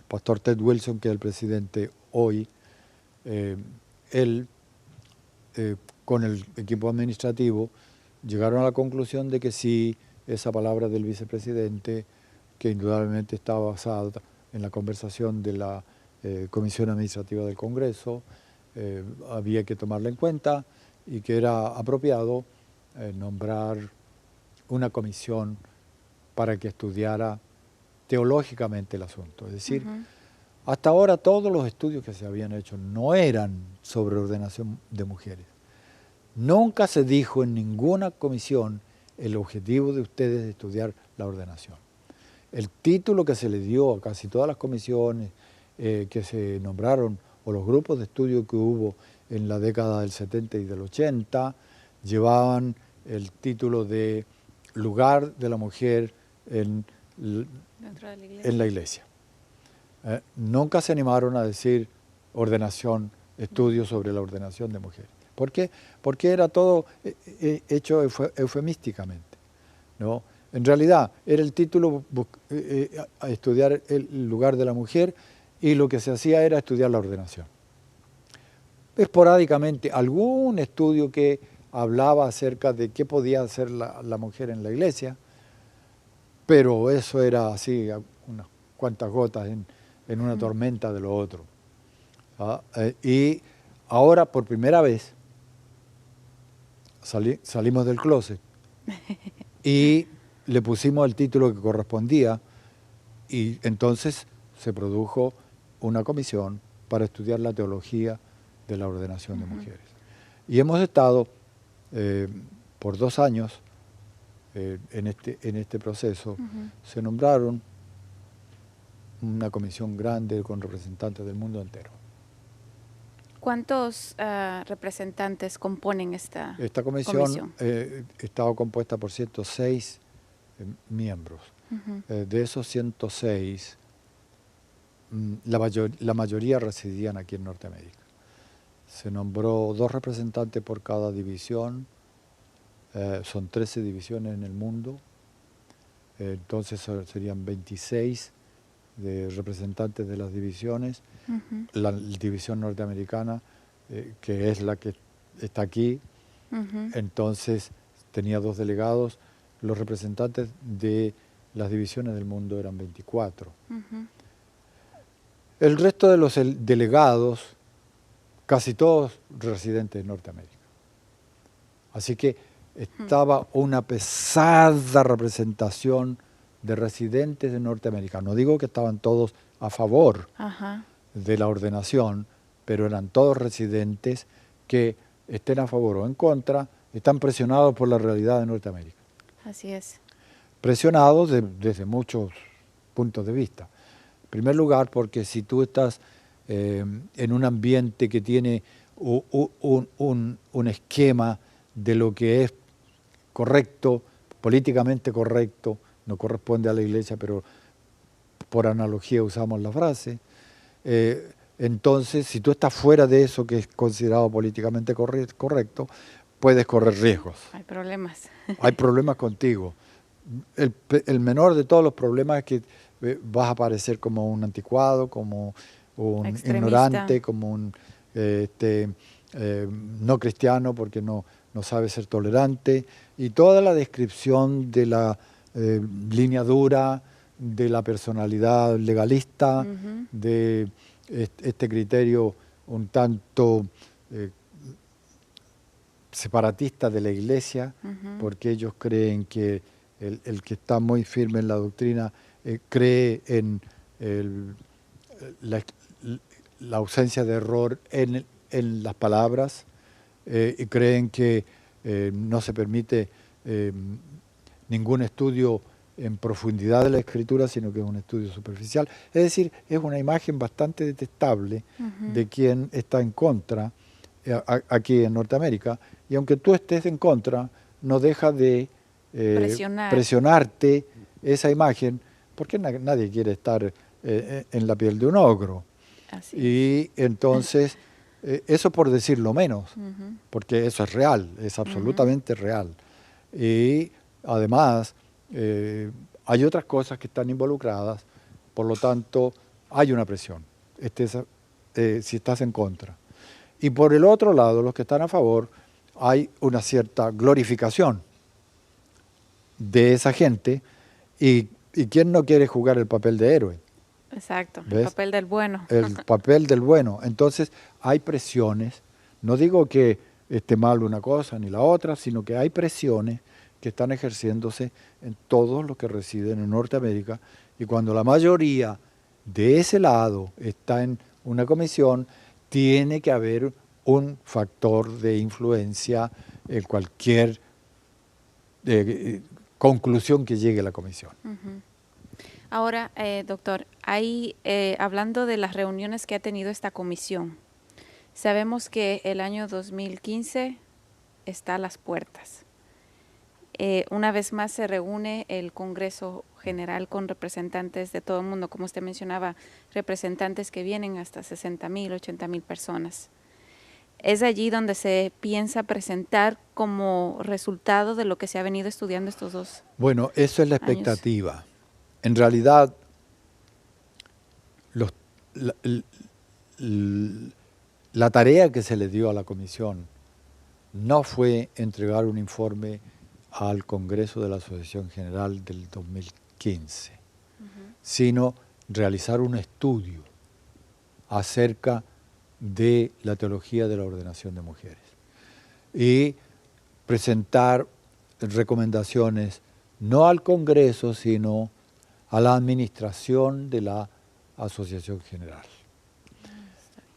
pastor Ted Wilson, que es el presidente hoy, él, con el equipo administrativo, llegaron a la conclusión de que sí, esa palabra del vicepresidente, que indudablemente estaba basada en la conversación de la Comisión Administrativa del Congreso, había que tomarla en cuenta y que era apropiado nombrar una comisión para que estudiara teológicamente el asunto. Es decir, hasta ahora todos los estudios que se habían hecho no eran sobre ordenación de mujeres. Nunca se dijo en ninguna comisión el objetivo de ustedes de estudiar la ordenación. El título que se le dio a casi todas las comisiones que se nombraron o los grupos de estudio que hubo en la década del 70 y del 80 llevaban el título de lugar de la mujer en la iglesia. Nunca se animaron a decir ordenación, estudios sobre la ordenación de mujeres. ¿Por qué? Porque era todo hecho eufemísticamente, ¿no? En realidad era el título a estudiar el lugar de la mujer y lo que se hacía era estudiar la ordenación. Esporádicamente algún estudio que hablaba acerca de qué podía hacer la mujer en la iglesia, pero eso era así, unas cuantas gotas en una tormenta de lo otro. Y ahora por primera vez salimos del closet y le pusimos el título que correspondía y entonces se produjo una comisión para estudiar la teología de la ordenación de mujeres. Y hemos estado por 2 años en este proceso. Se nombraron una comisión grande con representantes del mundo entero. ¿Cuántos representantes componen esta comisión? Estaba compuesta por 106 miembros. De esos 106, la mayoría residían aquí en Norteamérica. Se nombró 2 representantes por cada división. Son 13 divisiones en el mundo. Entonces serían 26 de representantes de las divisiones. La división norteamericana, que es la que está aquí, entonces tenía 2 delegados. Los representantes de las divisiones del mundo eran 24. El resto de los delegados, casi todos residentes de Norteamérica. Así que estaba una pesada representación de residentes de Norteamérica. No digo que estaban todos a favor de la ordenación, pero eran todos residentes que estén a favor o en contra, están presionados por la realidad de Norteamérica. Así es. Presionados desde muchos puntos de vista. En primer lugar, porque si tú estás en un ambiente que tiene un esquema de lo que es correcto, políticamente correcto, no corresponde a la iglesia, pero por analogía usamos la frase, entonces si tú estás fuera de eso que es considerado políticamente correcto, puedes correr riesgos. Hay problemas. Hay problemas contigo. El menor de todos los problemas es que vas a aparecer como un anticuado, como un ignorante, como un no cristiano porque no sabe ser tolerante, y toda la descripción de la línea dura, de la personalidad legalista, de este criterio un tanto separatista de la iglesia, porque ellos creen que el que está muy firme en la doctrina cree en la ausencia de error en las palabras, y creen que no se permite ningún estudio en profundidad de la escritura, sino que es un estudio superficial. Es decir, es una imagen bastante detestable de quien está en contra aquí en Norteamérica, y aunque tú estés en contra, no deja de presionarte esa imagen, porque nadie quiere estar en la piel de un ogro. Así Y entonces, eso por decirlo menos, Ujú. porque eso es real, es absolutamente real. Y además, hay otras cosas que están involucradas, por lo tanto, hay una presión, si estás en contra. Y por el otro lado, los que están a favor, hay una cierta glorificación de esa gente. ¿Y quién no quiere jugar el papel de héroe? Exacto, el ¿Ves? papel del bueno. El papel del bueno. Entonces, hay presiones. No digo que esté mal una cosa ni la otra, sino que hay presiones que están ejerciéndose en todos los que residen en Norteamérica. Y cuando la mayoría de ese lado está en una comisión, tiene que haber un factor de influencia en cualquier conclusión que llegue a la comisión. Ujú. Ahora, doctor, hablando de las reuniones que ha tenido esta comisión, sabemos que el año 2015 está a las puertas. Una vez más se reúne el Congreso General con representantes de todo el mundo, como usted mencionaba, representantes que vienen hasta 60,000, 80,000 personas. Es allí donde se piensa presentar como resultado de lo que se ha venido estudiando estos 2 Bueno, eso es la años. expectativa. En realidad, los, la, la tarea que se le dio a la comisión no fue entregar un informe al Congreso de la Asociación General del 2015, sino realizar un estudio acerca de la teología de la ordenación de mujeres y presentar recomendaciones no al Congreso, sino a la administración de la Asociación General,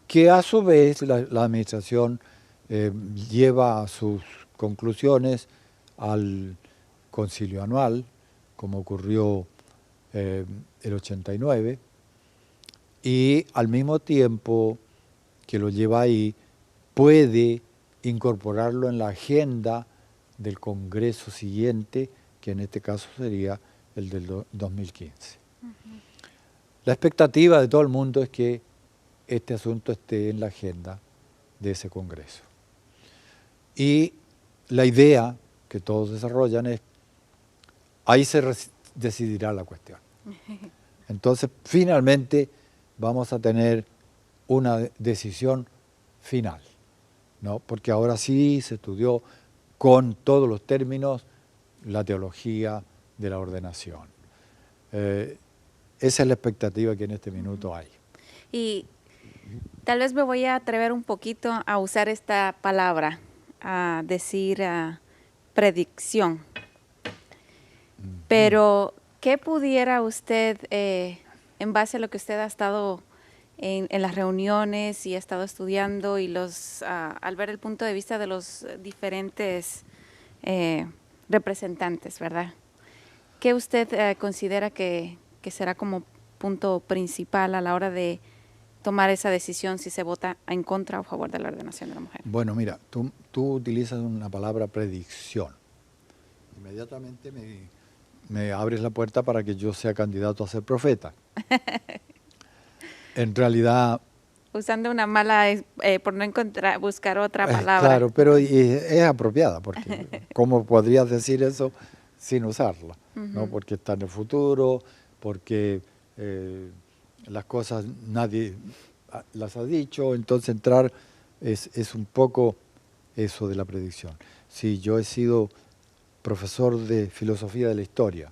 que a su vez la administración lleva a sus conclusiones al concilio anual, como ocurrió el 89, y al mismo tiempo que lo lleva ahí, puede incorporarlo en la agenda del Congreso siguiente, que en este caso sería el del 2015. La expectativa de todo el mundo es que este asunto esté en la agenda de ese Congreso. Y la idea que todos desarrollan es, ahí se decidirá la cuestión. Entonces, finalmente, vamos a tener una decisión final, ¿no? Porque ahora sí se estudió con todos los términos la teología de la ordenación. Esa es la expectativa que en este minuto hay. Y tal vez me voy a atrever un poquito a usar esta palabra, a decir predicción. Pero, ¿qué pudiera usted, en base a lo que usted ha estado en las reuniones y ha estado estudiando y al ver el punto de vista de los diferentes representantes, ¿verdad? ¿Qué usted considera que será como punto principal a la hora de tomar esa decisión si se vota en contra o a favor de la ordenación de la mujer? Bueno, mira, tú utilizas una palabra predicción. Inmediatamente me abres la puerta para que yo sea candidato a ser profeta. En realidad... Usando una mala, por no buscar otra palabra. Claro, pero es apropiada, porque ¿cómo podrías decir eso sin usarla? ¿No? Porque está en el futuro, porque las cosas nadie las ha dicho, entonces entrar es un poco eso de la predicción. Sí, yo he sido profesor de filosofía de la historia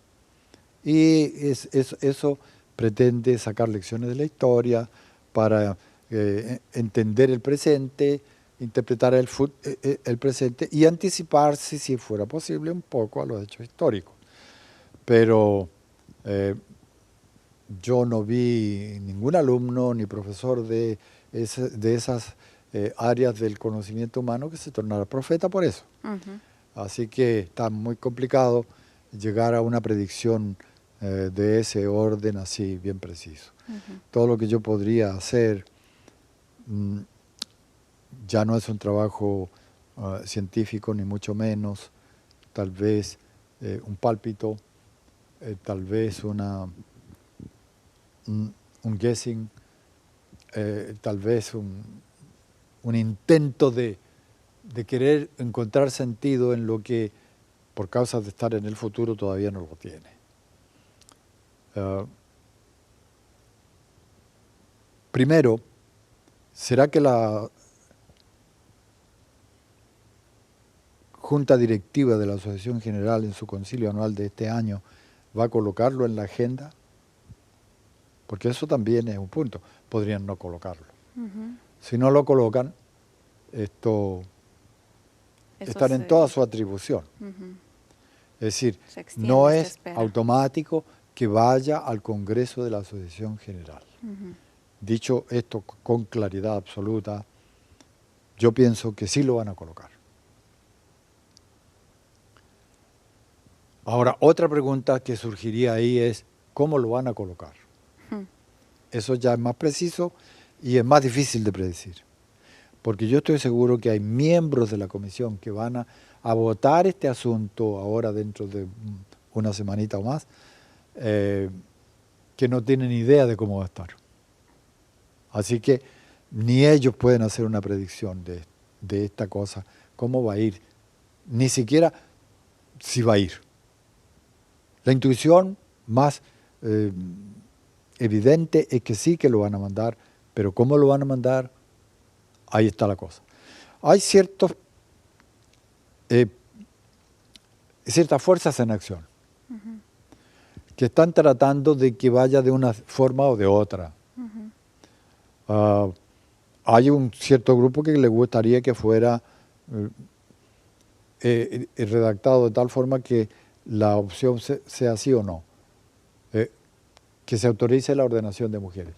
y eso pretende sacar lecciones de la historia para entender el presente, interpretar el presente y anticiparse, si fuera posible, un poco a los hechos históricos. Pero yo no vi ningún alumno ni profesor de esas áreas del conocimiento humano que se tornara profeta por eso. Así que está muy complicado llegar a una predicción de ese orden así bien preciso. Todo lo que yo podría hacer ya no es un trabajo científico, ni mucho menos, tal vez un pálpito, tal vez un guessing, tal vez un intento de querer encontrar sentido en lo que, por causa de estar en el futuro, todavía no lo tiene. Primero, ¿será que la Junta Directiva de la Asociación General en su concilio anual de este año va a colocarlo en la agenda? Porque eso también es un punto. Podrían no colocarlo. Si no lo colocan, están en toda su atribución. Es decir, no es automático que vaya al Congreso de la Asociación General. Dicho esto con claridad absoluta, yo pienso que sí lo van a colocar. Ahora, otra pregunta que surgiría ahí es, ¿cómo lo van a colocar? Eso ya es más preciso y es más difícil de predecir. Porque yo estoy seguro que hay miembros de la comisión que van a votar este asunto ahora dentro de una semanita o más, que no tienen idea de cómo va a estar. Así que ni ellos pueden hacer una predicción de esta cosa, cómo va a ir, ni siquiera si va a ir. La intuición más evidente es que sí que lo van a mandar, pero cómo lo van a mandar, ahí está la cosa. Hay ciertas fuerzas en acción que están tratando de que vaya de una forma o de otra. Hay un cierto grupo que le gustaría que fuera redactado de tal forma que la opción sea sí o no. Que se autorice la ordenación de mujeres.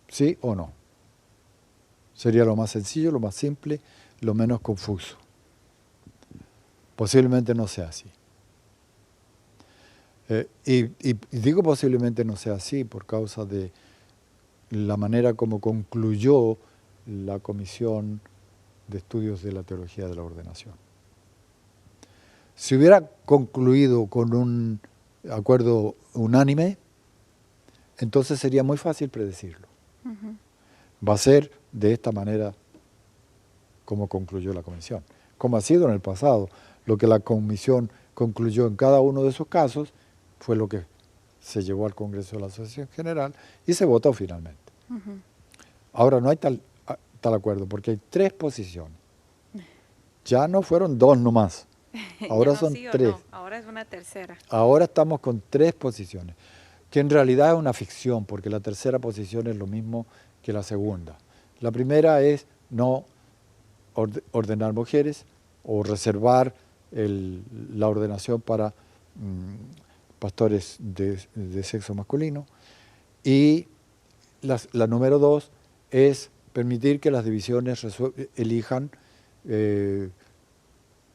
¿Sí o no? Sería lo más sencillo, lo más simple, lo menos confuso. Posiblemente no sea así. Y digo posiblemente no sea así por causa de la manera como concluyó la Comisión de Estudios de la Teología de la Ordenación. Si hubiera concluido con un acuerdo unánime, entonces sería muy fácil predecirlo. Va a ser de esta manera como concluyó la Comisión. Como ha sido en el pasado, lo que la Comisión concluyó en cada uno de esos casos fue lo que se llevó al Congreso de la Asociación General y se votó finalmente. Ahora no hay tal acuerdo porque hay 3 posiciones. Ya no fueron 2 nomás. Ahora son 3. No. Ahora es una tercera. Ahora estamos con 3 posiciones, que en realidad es una ficción, porque la tercera posición es lo mismo que la segunda. La primera es no ordenar mujeres o reservar la ordenación para pastores de sexo masculino. Y la número 2 es permitir que las divisiones elijan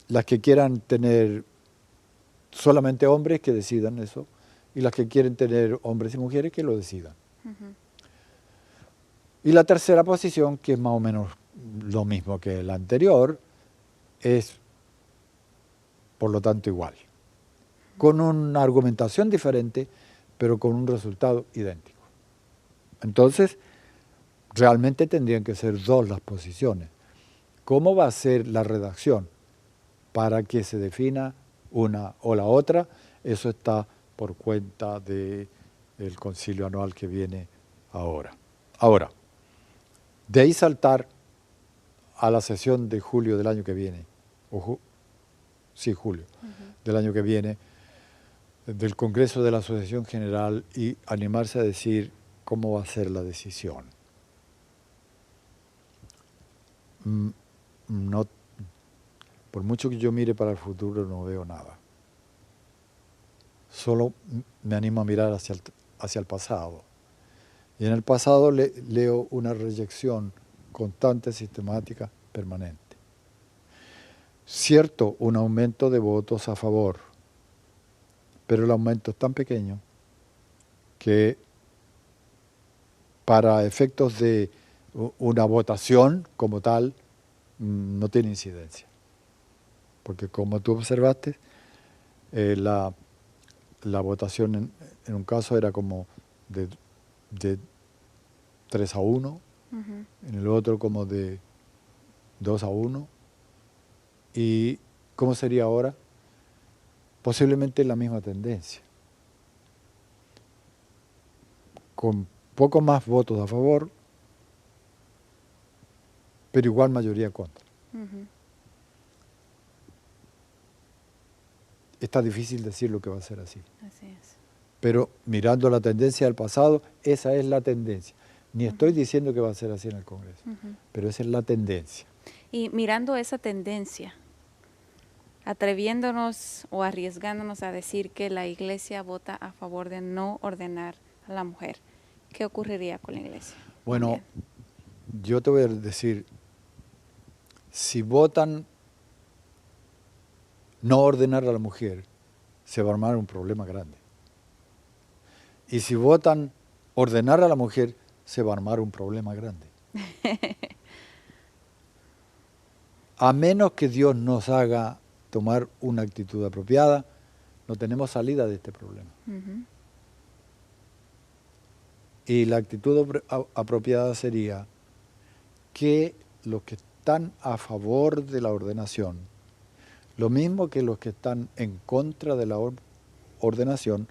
las que quieran tener solamente hombres, que decidan eso, y las que quieren tener hombres y mujeres, que lo decidan. Y la tercera posición, que es más o menos lo mismo que la anterior, es por lo tanto igual, con una argumentación diferente, pero con un resultado idéntico. Entonces, realmente tendrían que ser 2 las posiciones. ¿Cómo va a ser la redacción para que se defina una o la otra? Eso está por cuenta del concilio anual que viene ahora. Ahora, de ahí saltar a la sesión de julio del año que viene, julio del año que viene, del Congreso de la Asociación General, y animarse a decir cómo va a ser la decisión. No, por mucho que yo mire para el futuro, no veo nada. Solo me animo a mirar hacia el pasado. Y en el pasado leo una reyección constante, sistemática, permanente. Cierto, un aumento de votos a favor, pero el aumento es tan pequeño que para efectos de una votación como tal no tiene incidencia. Porque como tú observaste, la votación en un caso era como de de 3-1, en el otro como de 2-1. ¿Y cómo sería ahora? Posiblemente la misma tendencia, con poco más votos a favor, pero igual mayoría contra. Está difícil decir lo que va a ser así. Así es. Pero mirando la tendencia del pasado, esa es la tendencia. Ni estoy diciendo que va a ser así en el Congreso, pero esa es la tendencia. Y mirando esa tendencia, atreviéndonos o arriesgándonos a decir que la Iglesia vota a favor de no ordenar a la mujer, ¿qué ocurriría con la Iglesia? Bueno, yo te voy a decir, si votan no ordenar a la mujer, se va a armar un problema grande. Y si votan ordenar a la mujer, se va a armar un problema grande. A menos que Dios nos haga tomar una actitud apropiada, no tenemos salida de este problema. Y la actitud apropiada sería que los que están a favor de la ordenación, lo mismo que los que están en contra de la ordenación,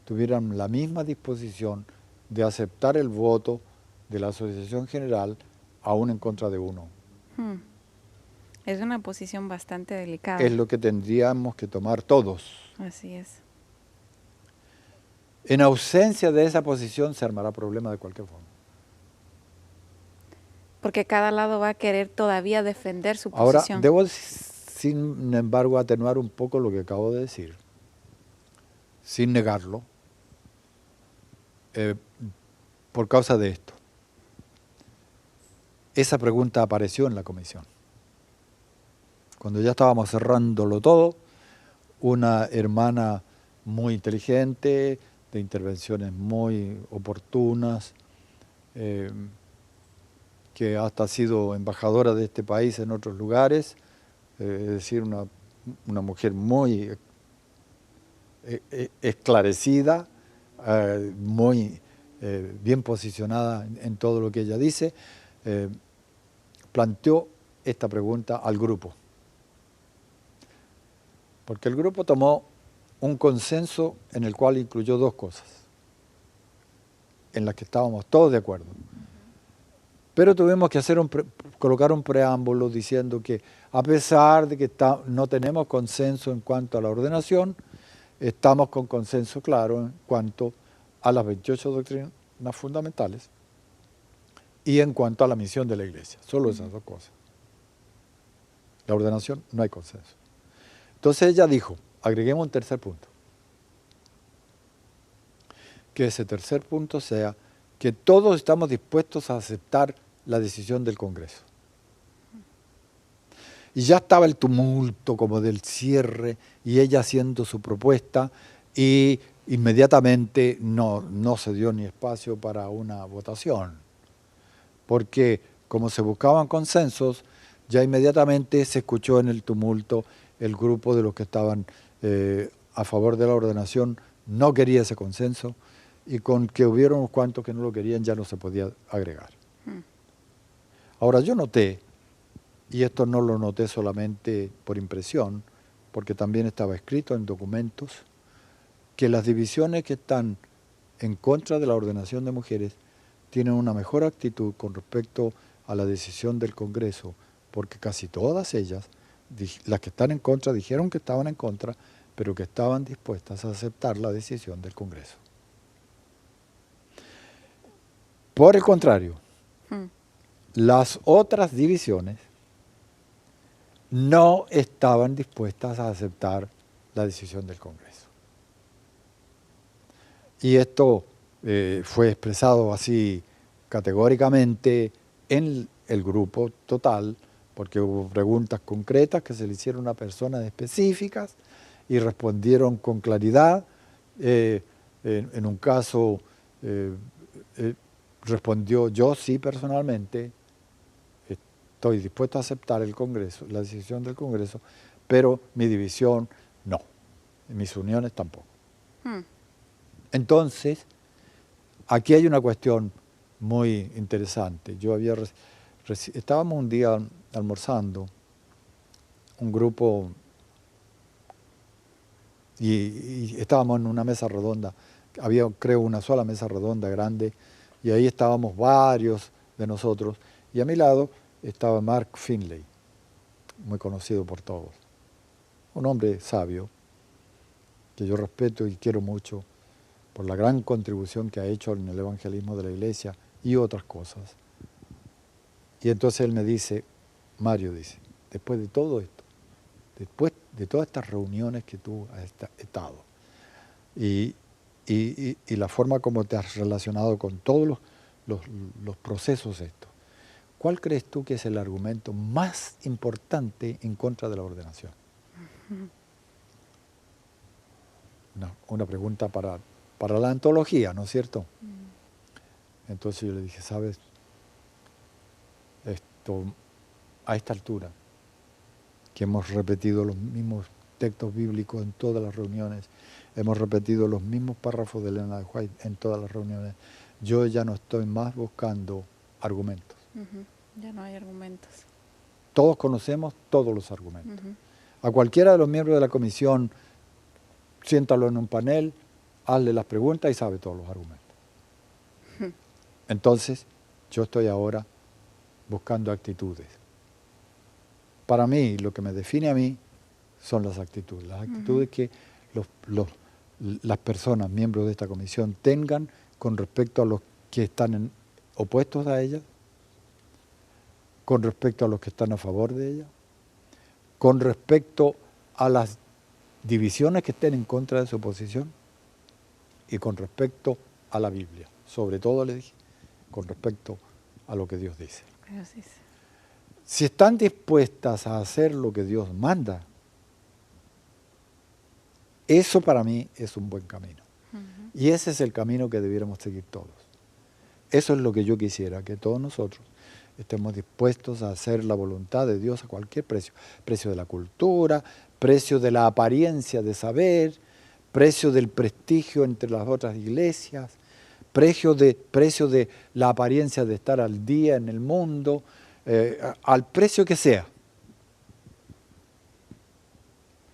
tuvieran la misma disposición de aceptar el voto de la Asociación General, aún en contra de uno. Es una posición bastante delicada. Es lo que tendríamos que tomar todos. Así es. En ausencia de esa posición se armará problema de cualquier forma. Porque cada lado va a querer todavía defender su Ahora, posición. debo, sin embargo, atenuar un poco lo que acabo de decir, sin negarlo, por causa de esto. Esa pregunta apareció en la comisión. Cuando ya estábamos cerrándolo todo, una hermana muy inteligente, de intervenciones muy oportunas, que hasta ha sido embajadora de este país en otros lugares, es decir, una mujer muy esclarecida, muy bien posicionada en todo lo que ella dice, planteó esta pregunta al grupo. Porque el grupo tomó un consenso en el cual incluyó dos cosas, en las que estábamos todos de acuerdo. Pero tuvimos que colocar un preámbulo diciendo que a pesar de que no tenemos consenso en cuanto a la ordenación, estamos con consenso claro en cuanto a las 28 doctrinas fundamentales y en cuanto a la misión de la Iglesia. Solo esas dos cosas. La ordenación no hay consenso. Entonces ella dijo, agreguemos un tercer punto. Que ese tercer punto sea que todos estamos dispuestos a aceptar la decisión del Congreso. Y ya estaba el tumulto como del cierre y ella haciendo su propuesta y inmediatamente no se dio ni espacio para una votación. Porque como se buscaban consensos, ya inmediatamente se escuchó en el tumulto el grupo de los que estaban a favor de la ordenación no quería ese consenso y con que hubieron unos cuantos que no lo querían ya no se podía agregar. Ahora yo noté, y esto no lo noté solamente por impresión, porque también estaba escrito en documentos, que las divisiones que están en contra de la ordenación de mujeres tienen una mejor actitud con respecto a la decisión del Congreso, porque casi todas ellas, las que están en contra, dijeron que estaban en contra, pero que estaban dispuestas a aceptar la decisión del Congreso. Por el contrario, las otras divisiones no estaban dispuestas a aceptar la decisión del Congreso. Y esto fue expresado así categóricamente en el grupo total, porque hubo preguntas concretas que se le hicieron a personas específicas y respondieron con claridad. En un caso respondió yo sí personalmente, estoy dispuesto a aceptar el Congreso, la decisión del Congreso, pero mi división no, mis uniones tampoco. Entonces, aquí hay una cuestión muy interesante. Estábamos un día almorzando, un grupo, y estábamos en una mesa redonda. Había, creo, una sola mesa redonda grande, y ahí estábamos varios de nosotros. Y a mi lado estaba Mark Finley, muy conocido por todos. Un hombre sabio, que yo respeto y quiero mucho por la gran contribución que ha hecho en el evangelismo de la iglesia y otras cosas. Y entonces él me dice, Mario dice, después de todo esto, después de todas estas reuniones que tú has estado y la forma como te has relacionado con todos los procesos estos, ¿cuál crees tú que es el argumento más importante en contra de la ordenación? Una pregunta para la antología, ¿no es cierto? Entonces yo le dije, ¿sabes? A esta altura, que hemos repetido los mismos textos bíblicos en todas las reuniones, hemos repetido los mismos párrafos de Elena de White en todas las reuniones, yo ya no estoy más buscando argumentos. Ya no hay argumentos. Todos conocemos todos los argumentos. A cualquiera de los miembros de la comisión, siéntalo en un panel, hazle las preguntas y sabe todos los argumentos. Entonces, yo estoy ahora buscando actitudes. Para mí, lo que me define a mí son las actitudes. Las actitudes que las personas, miembros de esta comisión, tengan con respecto a los que están opuestos a ella, con respecto a los que están a favor de ella, con respecto a las divisiones que estén en contra de su posición y con respecto a la Biblia. Sobre todo, le dije, con respecto a lo que Dios dice. Si están dispuestas a hacer lo que Dios manda, eso para mí es un buen camino. Y ese es el camino que debiéramos seguir todos. Eso es lo que yo quisiera, que todos nosotros estemos dispuestos a hacer la voluntad de Dios a cualquier precio. Precio de la cultura, precio de la apariencia de saber, precio del prestigio entre las otras iglesias, precio de la apariencia de estar al día en el mundo, al precio que sea.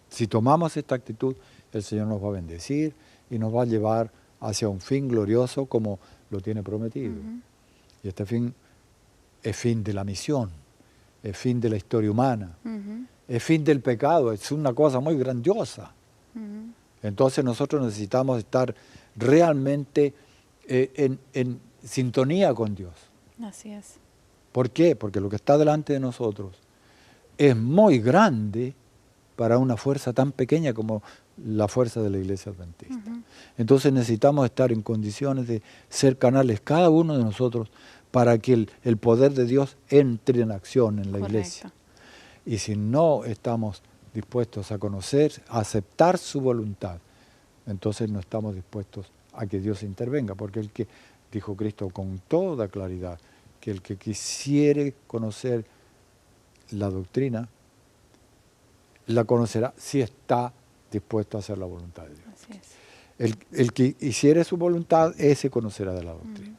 Si tomamos esta actitud, el Señor nos va a bendecir y nos va a llevar hacia un fin glorioso como lo tiene prometido. Y este fin es fin de la misión, es fin de la historia humana, es fin del pecado, es una cosa muy grandiosa. Entonces nosotros necesitamos estar realmente en sintonía con Dios. Así es. ¿Por qué? Porque lo que está delante de nosotros es muy grande para una fuerza tan pequeña como la fuerza de la Iglesia Adventista. Entonces necesitamos estar en condiciones de ser canales, cada uno de nosotros, para que el poder de Dios entre en acción en la Iglesia. Y si no estamos dispuestos a conocer, a aceptar su voluntad, entonces no estamos dispuestos a que Dios intervenga, porque el que, dijo Cristo con toda claridad, que el que quisiere conocer la doctrina, la conocerá si está dispuesto a hacer la voluntad de Dios. Así es. El que hiciere su voluntad, ese conocerá de la doctrina.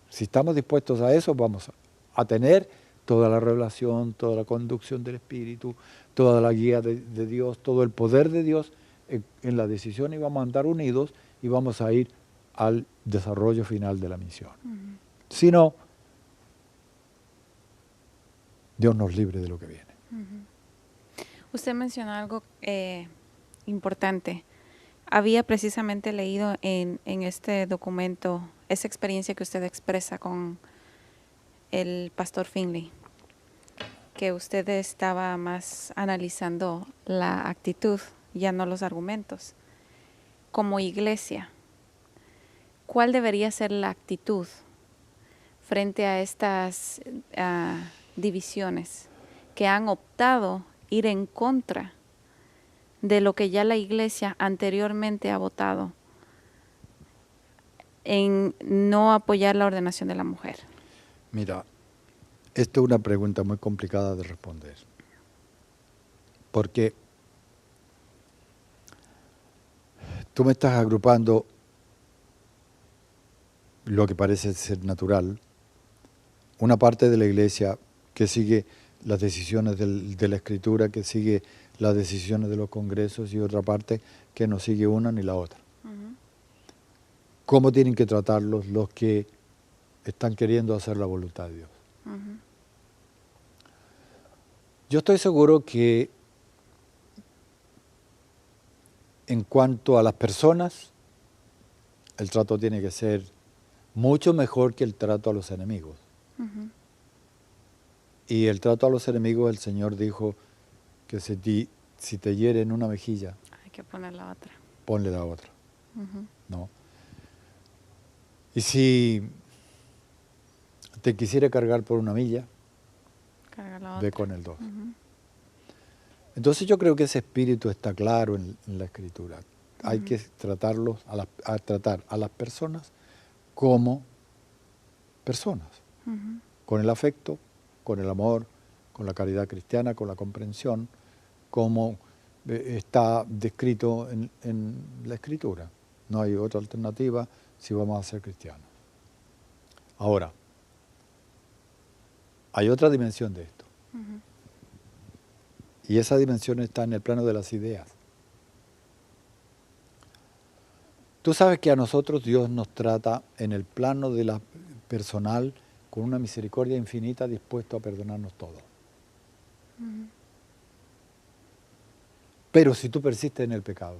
Si estamos dispuestos a eso, vamos a tener toda la revelación, toda la conducción del Espíritu, toda la guía de Dios, todo el poder de Dios en la decisión, y vamos a andar unidos y vamos a ir al desarrollo final de la misión. Si no, Dios nos libre de lo que viene. Usted mencionó algo importante. Había precisamente leído en este documento esa experiencia que usted expresa con el pastor Finley, que usted estaba más analizando la actitud, ya no los argumentos. Como iglesia, ¿cuál debería ser la actitud frente a estas divisiones que han optado ir en contra de lo que ya la iglesia anteriormente ha votado en no apoyar la ordenación de la mujer? Mira, esto es una pregunta muy complicada de responder, porque tú me estás agrupando lo que parece ser natural, una parte de la iglesia que sigue las decisiones de la Escritura, que sigue las decisiones de los congresos, y otra parte que no sigue una ni la otra. ¿Cómo tienen que tratarlos los que están queriendo hacer la voluntad de Dios? Yo estoy seguro que en cuanto a las personas, el trato tiene que ser mucho mejor que el trato a los enemigos. Y el trato a los enemigos, el Señor dijo que si te hieren una mejilla, hay que poner la otra. Ponle la otra. ¿No? Y si te quisiera cargar por una milla, ve con el 2. Entonces yo creo que ese espíritu está claro en la Escritura. Hay que tratar a las personas como personas, con el afecto, con el amor, con la caridad cristiana, con la comprensión, como está descrito en la Escritura. No hay otra alternativa si vamos a ser cristianos. Ahora, hay otra dimensión de esto. Y esa dimensión está en el plano de las ideas. Tú sabes que a nosotros Dios nos trata en el plano de la personal con una misericordia infinita, dispuesto a perdonarnos todo. Pero si tú persistes en el pecado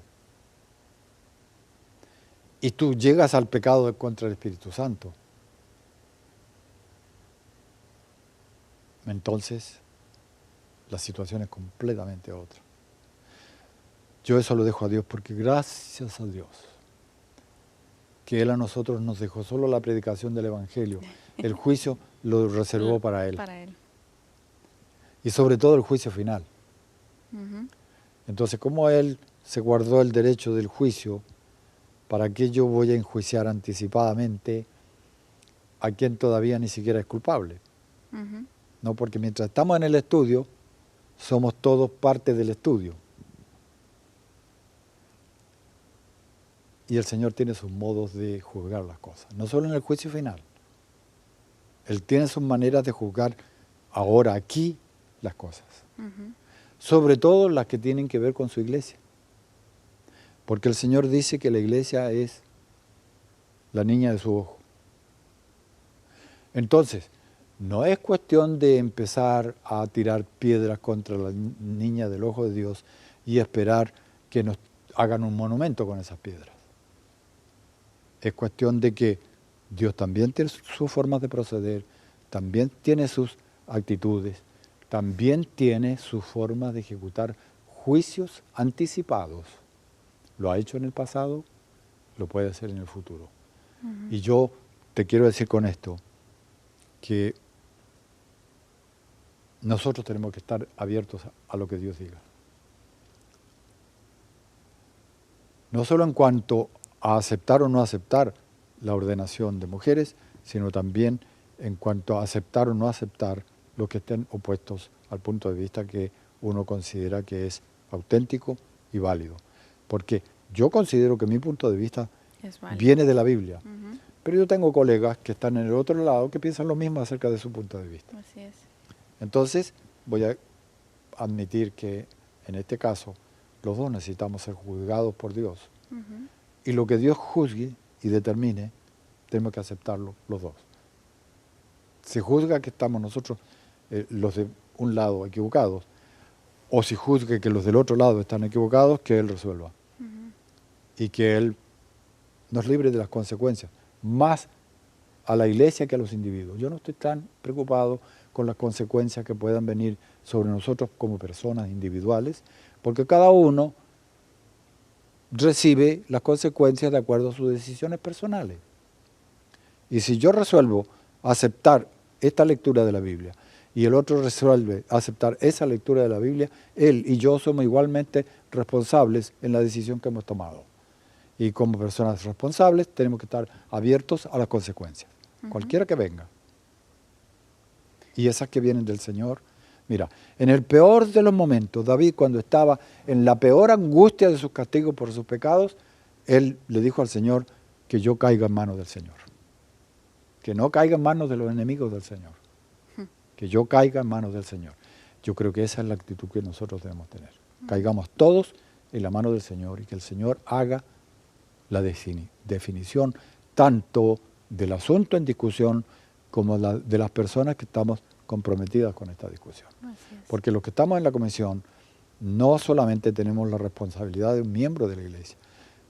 y tú llegas al pecado contra el Espíritu Santo, entonces la situación es completamente otra. Yo eso lo dejo a Dios, porque gracias a Dios que Él a nosotros nos dejó solo la predicación del Evangelio. El juicio lo reservó para Él. Y sobre todo el juicio final. Entonces, como Él se guardó el derecho del juicio, ¿para qué yo voy a enjuiciar anticipadamente a quien todavía ni siquiera es culpable? No, porque mientras estamos en el estudio, somos todos parte del estudio. Y el Señor tiene sus modos de juzgar las cosas, no solo en el juicio final. Él tiene sus maneras de juzgar ahora, aquí, las cosas. Sobre todo las que tienen que ver con su iglesia. Porque el Señor dice que la iglesia es la niña de su ojo. Entonces, no es cuestión de empezar a tirar piedras contra la niña del ojo de Dios y esperar que nos hagan un monumento con esas piedras. Es cuestión de que Dios también tiene sus formas de proceder, también tiene sus actitudes, también tiene sus formas de ejecutar juicios anticipados. Lo ha hecho en el pasado, lo puede hacer en el futuro. Y yo te quiero decir con esto que nosotros tenemos que estar abiertos a lo que Dios diga. No solo en cuanto a aceptar o no aceptar la ordenación de mujeres, sino también en cuanto a aceptar o no aceptar los que estén opuestos al punto de vista que uno considera que es auténtico y válido. Porque yo considero que mi punto de vista viene de la Biblia. Pero yo tengo colegas que están en el otro lado que piensan lo mismo acerca de su punto de vista. Así es. Entonces, voy a admitir que en este caso los dos necesitamos ser juzgados por Dios. Y lo que Dios juzgue y determine, tenemos que aceptarlo los dos. Si juzga que estamos nosotros, los de un lado, equivocados, o si juzga que los del otro lado están equivocados, que Él resuelva. Y que Él nos libre de las consecuencias, más a la iglesia que a los individuos. Yo no estoy tan preocupado con las consecuencias que puedan venir sobre nosotros como personas individuales, porque cada uno recibe las consecuencias de acuerdo a sus decisiones personales. Y si yo resuelvo aceptar esta lectura de la Biblia y el otro resuelve aceptar esa lectura de la Biblia, él y yo somos igualmente responsables en la decisión que hemos tomado. Y como personas responsables tenemos que estar abiertos a las consecuencias, cualquiera que venga. Y esas que vienen del Señor. Mira, en el peor de los momentos, David, cuando estaba en la peor angustia de sus castigos por sus pecados, él le dijo al Señor que yo caiga en manos del Señor. que no caiga en manos de los enemigos del Señor, que yo caiga en manos del Señor. Yo creo que esa es la actitud que nosotros debemos tener. Caigamos todos en la mano del Señor y que el Señor haga la definición tanto del asunto en discusión como de las personas que estamos comprometidas con esta discusión. Porque los que estamos en la comisión no solamente tenemos la responsabilidad de un miembro de la iglesia,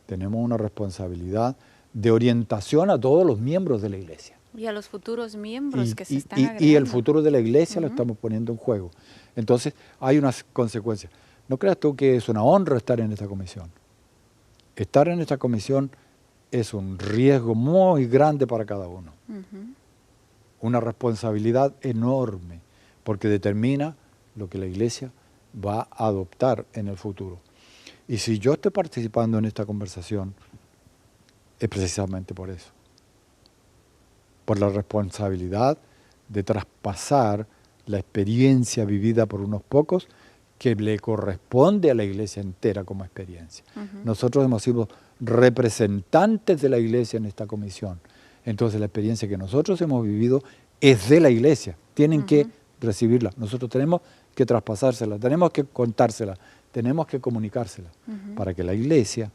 tenemos una responsabilidad de orientación a todos los miembros de la iglesia. Y a los futuros miembros que se están agregando. Y el futuro de la iglesia lo estamos poniendo en juego. Entonces, hay unas consecuencias. ¿No creas tú que es una honra estar en esta comisión? Estar en esta comisión es un riesgo muy grande para cada uno. Una responsabilidad enorme, porque determina lo que la iglesia va a adoptar en el futuro. Y si yo estoy participando en esta conversación, es precisamente por eso. Por la responsabilidad de traspasar la experiencia vivida por unos pocos que le corresponde a la iglesia entera como experiencia. Nosotros hemos sido representantes de la iglesia en esta comisión. Entonces la experiencia que nosotros hemos vivido es de la iglesia. Tienen que recibirla. Nosotros tenemos que traspasársela, tenemos que contársela, tenemos que comunicársela para que la iglesia,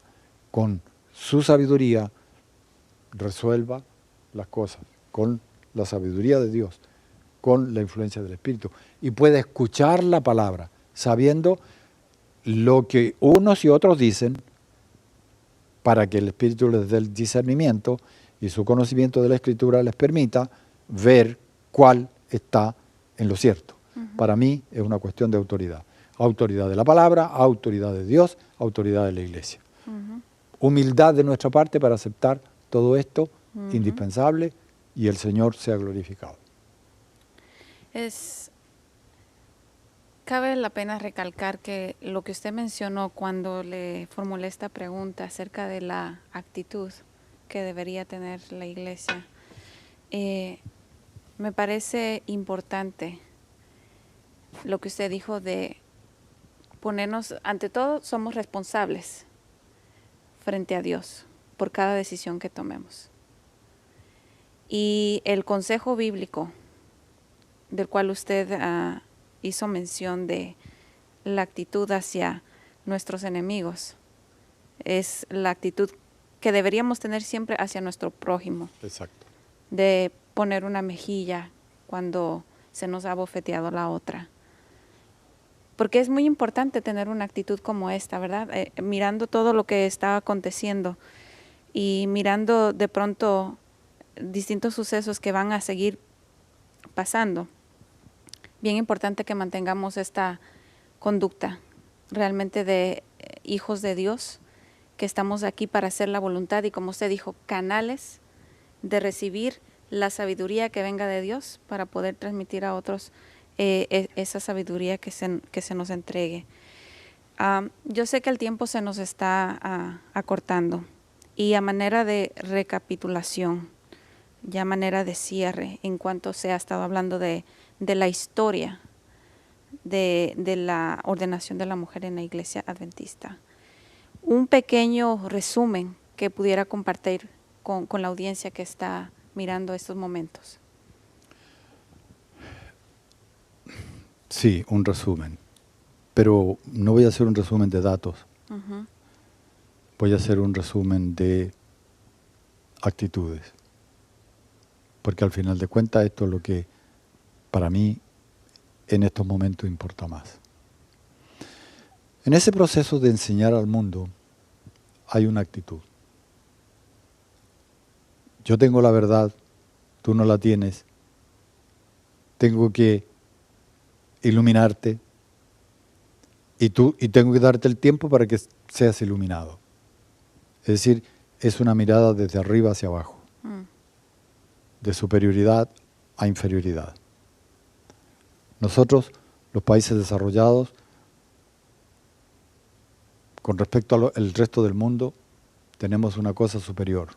con su sabiduría, resuelva las cosas, con la sabiduría de Dios, con la influencia del Espíritu, y pueda escuchar la palabra, sabiendo lo que unos y otros dicen, para que el Espíritu les dé el discernimiento y su conocimiento de la Escritura les permita ver cuál está en lo cierto. Para mí es una cuestión de autoridad. Autoridad de la palabra, autoridad de Dios, autoridad de la iglesia. Humildad de nuestra parte para aceptar todo esto, indispensable, y el Señor sea glorificado. Cabe la pena recalcar que lo que usted mencionó cuando le formulé esta pregunta acerca de la actitud que debería tener la iglesia, me parece importante lo que usted dijo de ponernos, ante todo, somos responsables frente a Dios por cada decisión que tomemos. Y el consejo bíblico del cual usted hizo mención de la actitud hacia nuestros enemigos, es la actitud que deberíamos tener siempre hacia nuestro prójimo. Exacto. De poner una mejilla cuando se nos ha bofeteado la otra. Porque es muy importante tener una actitud como esta, ¿verdad? Mirando todo lo que está aconteciendo y mirando de pronto distintos sucesos que van a seguir pasando. Bien importante que mantengamos esta conducta realmente de hijos de Dios, que estamos aquí para hacer la voluntad y, como usted dijo, canales de recibir la sabiduría que venga de Dios para poder transmitir a otros esa sabiduría que se nos entregue. Yo sé que el tiempo se nos está acortando, y a manera de recapitulación, ya a manera de cierre, en cuanto se ha estado hablando de la historia de la ordenación de la mujer en la Iglesia Adventista, un pequeño resumen que pudiera compartir con la audiencia que está mirando estos momentos. Sí, un resumen, pero no voy a hacer un resumen de datos, voy a hacer un resumen de actitudes, porque al final de cuentas esto es lo que para mí en estos momentos importa más. En ese proceso de enseñar al mundo hay una actitud. Yo tengo la verdad, tú no la tienes, tengo que iluminarte y tengo que darte el tiempo para que seas iluminado. Es decir, es una mirada desde arriba hacia abajo, de superioridad a inferioridad. Nosotros, los países desarrollados, con respecto al resto del mundo, tenemos una cosa superior.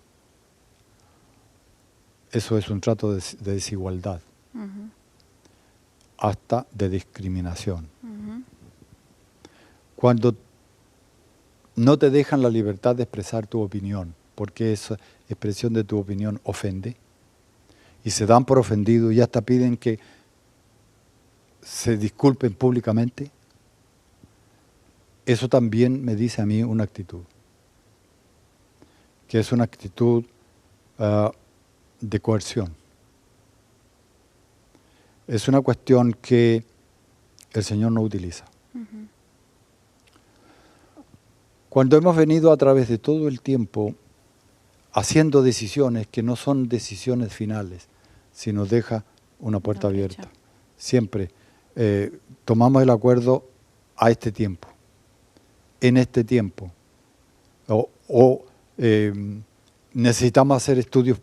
Eso es un trato de desigualdad, hasta de discriminación. Cuando no te dejan la libertad de expresar tu opinión, porque esa expresión de tu opinión ofende, y se dan por ofendidos y hasta piden que se disculpen públicamente, eso también me dice a mí una actitud, que es una actitud de coerción. Es una cuestión que el Señor no utiliza. Cuando hemos venido a través de todo el tiempo haciendo decisiones que no son decisiones finales, sino deja una puerta abierta. Siempre tomamos el acuerdo a este tiempo, en este tiempo, o necesitamos hacer estudios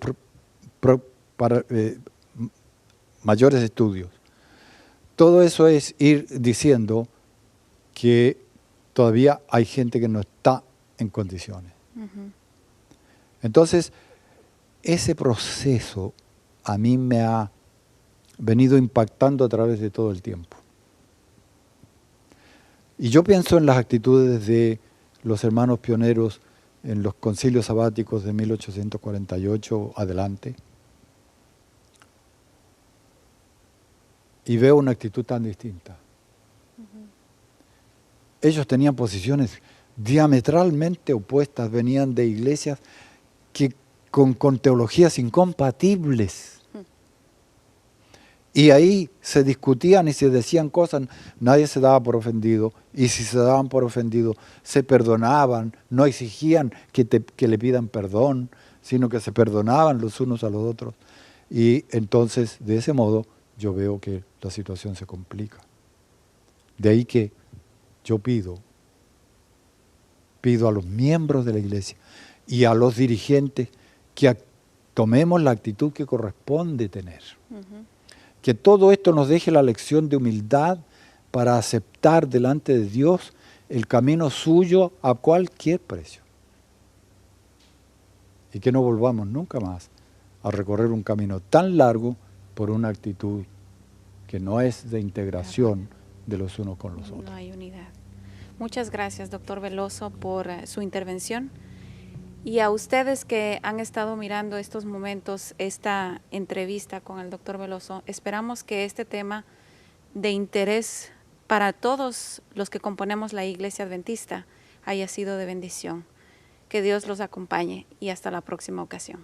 para mayores estudios. Todo eso es ir diciendo que todavía hay gente que no está en condiciones. Entonces, ese proceso a mí me ha venido impactando a través de todo el tiempo. Y yo pienso en las actitudes de los hermanos pioneros en los concilios sabáticos de 1848 adelante, y veo una actitud tan distinta. Ellos tenían posiciones diametralmente opuestas, venían de iglesias que con teologías incompatibles. Y ahí se discutían y se decían cosas, nadie se daba por ofendido, y si se daban por ofendido, se perdonaban, no exigían que le pidan perdón, sino que se perdonaban los unos a los otros. Y entonces, de ese modo, yo veo que la situación se complica. De ahí que yo pido a los miembros de la iglesia y a los dirigentes que tomemos la actitud que corresponde tener. Que todo esto nos deje la lección de humildad para aceptar delante de Dios el camino suyo a cualquier precio. Y que no volvamos nunca más a recorrer un camino tan largo por una actitud que no es de integración de los unos con los otros. No hay unidad. Muchas gracias, doctor Veloso, por su intervención. Y a ustedes que han estado mirando estos momentos, esta entrevista con el doctor Veloso, esperamos que este tema de interés para todos los que componemos la Iglesia Adventista haya sido de bendición. Que Dios los acompañe y hasta la próxima ocasión.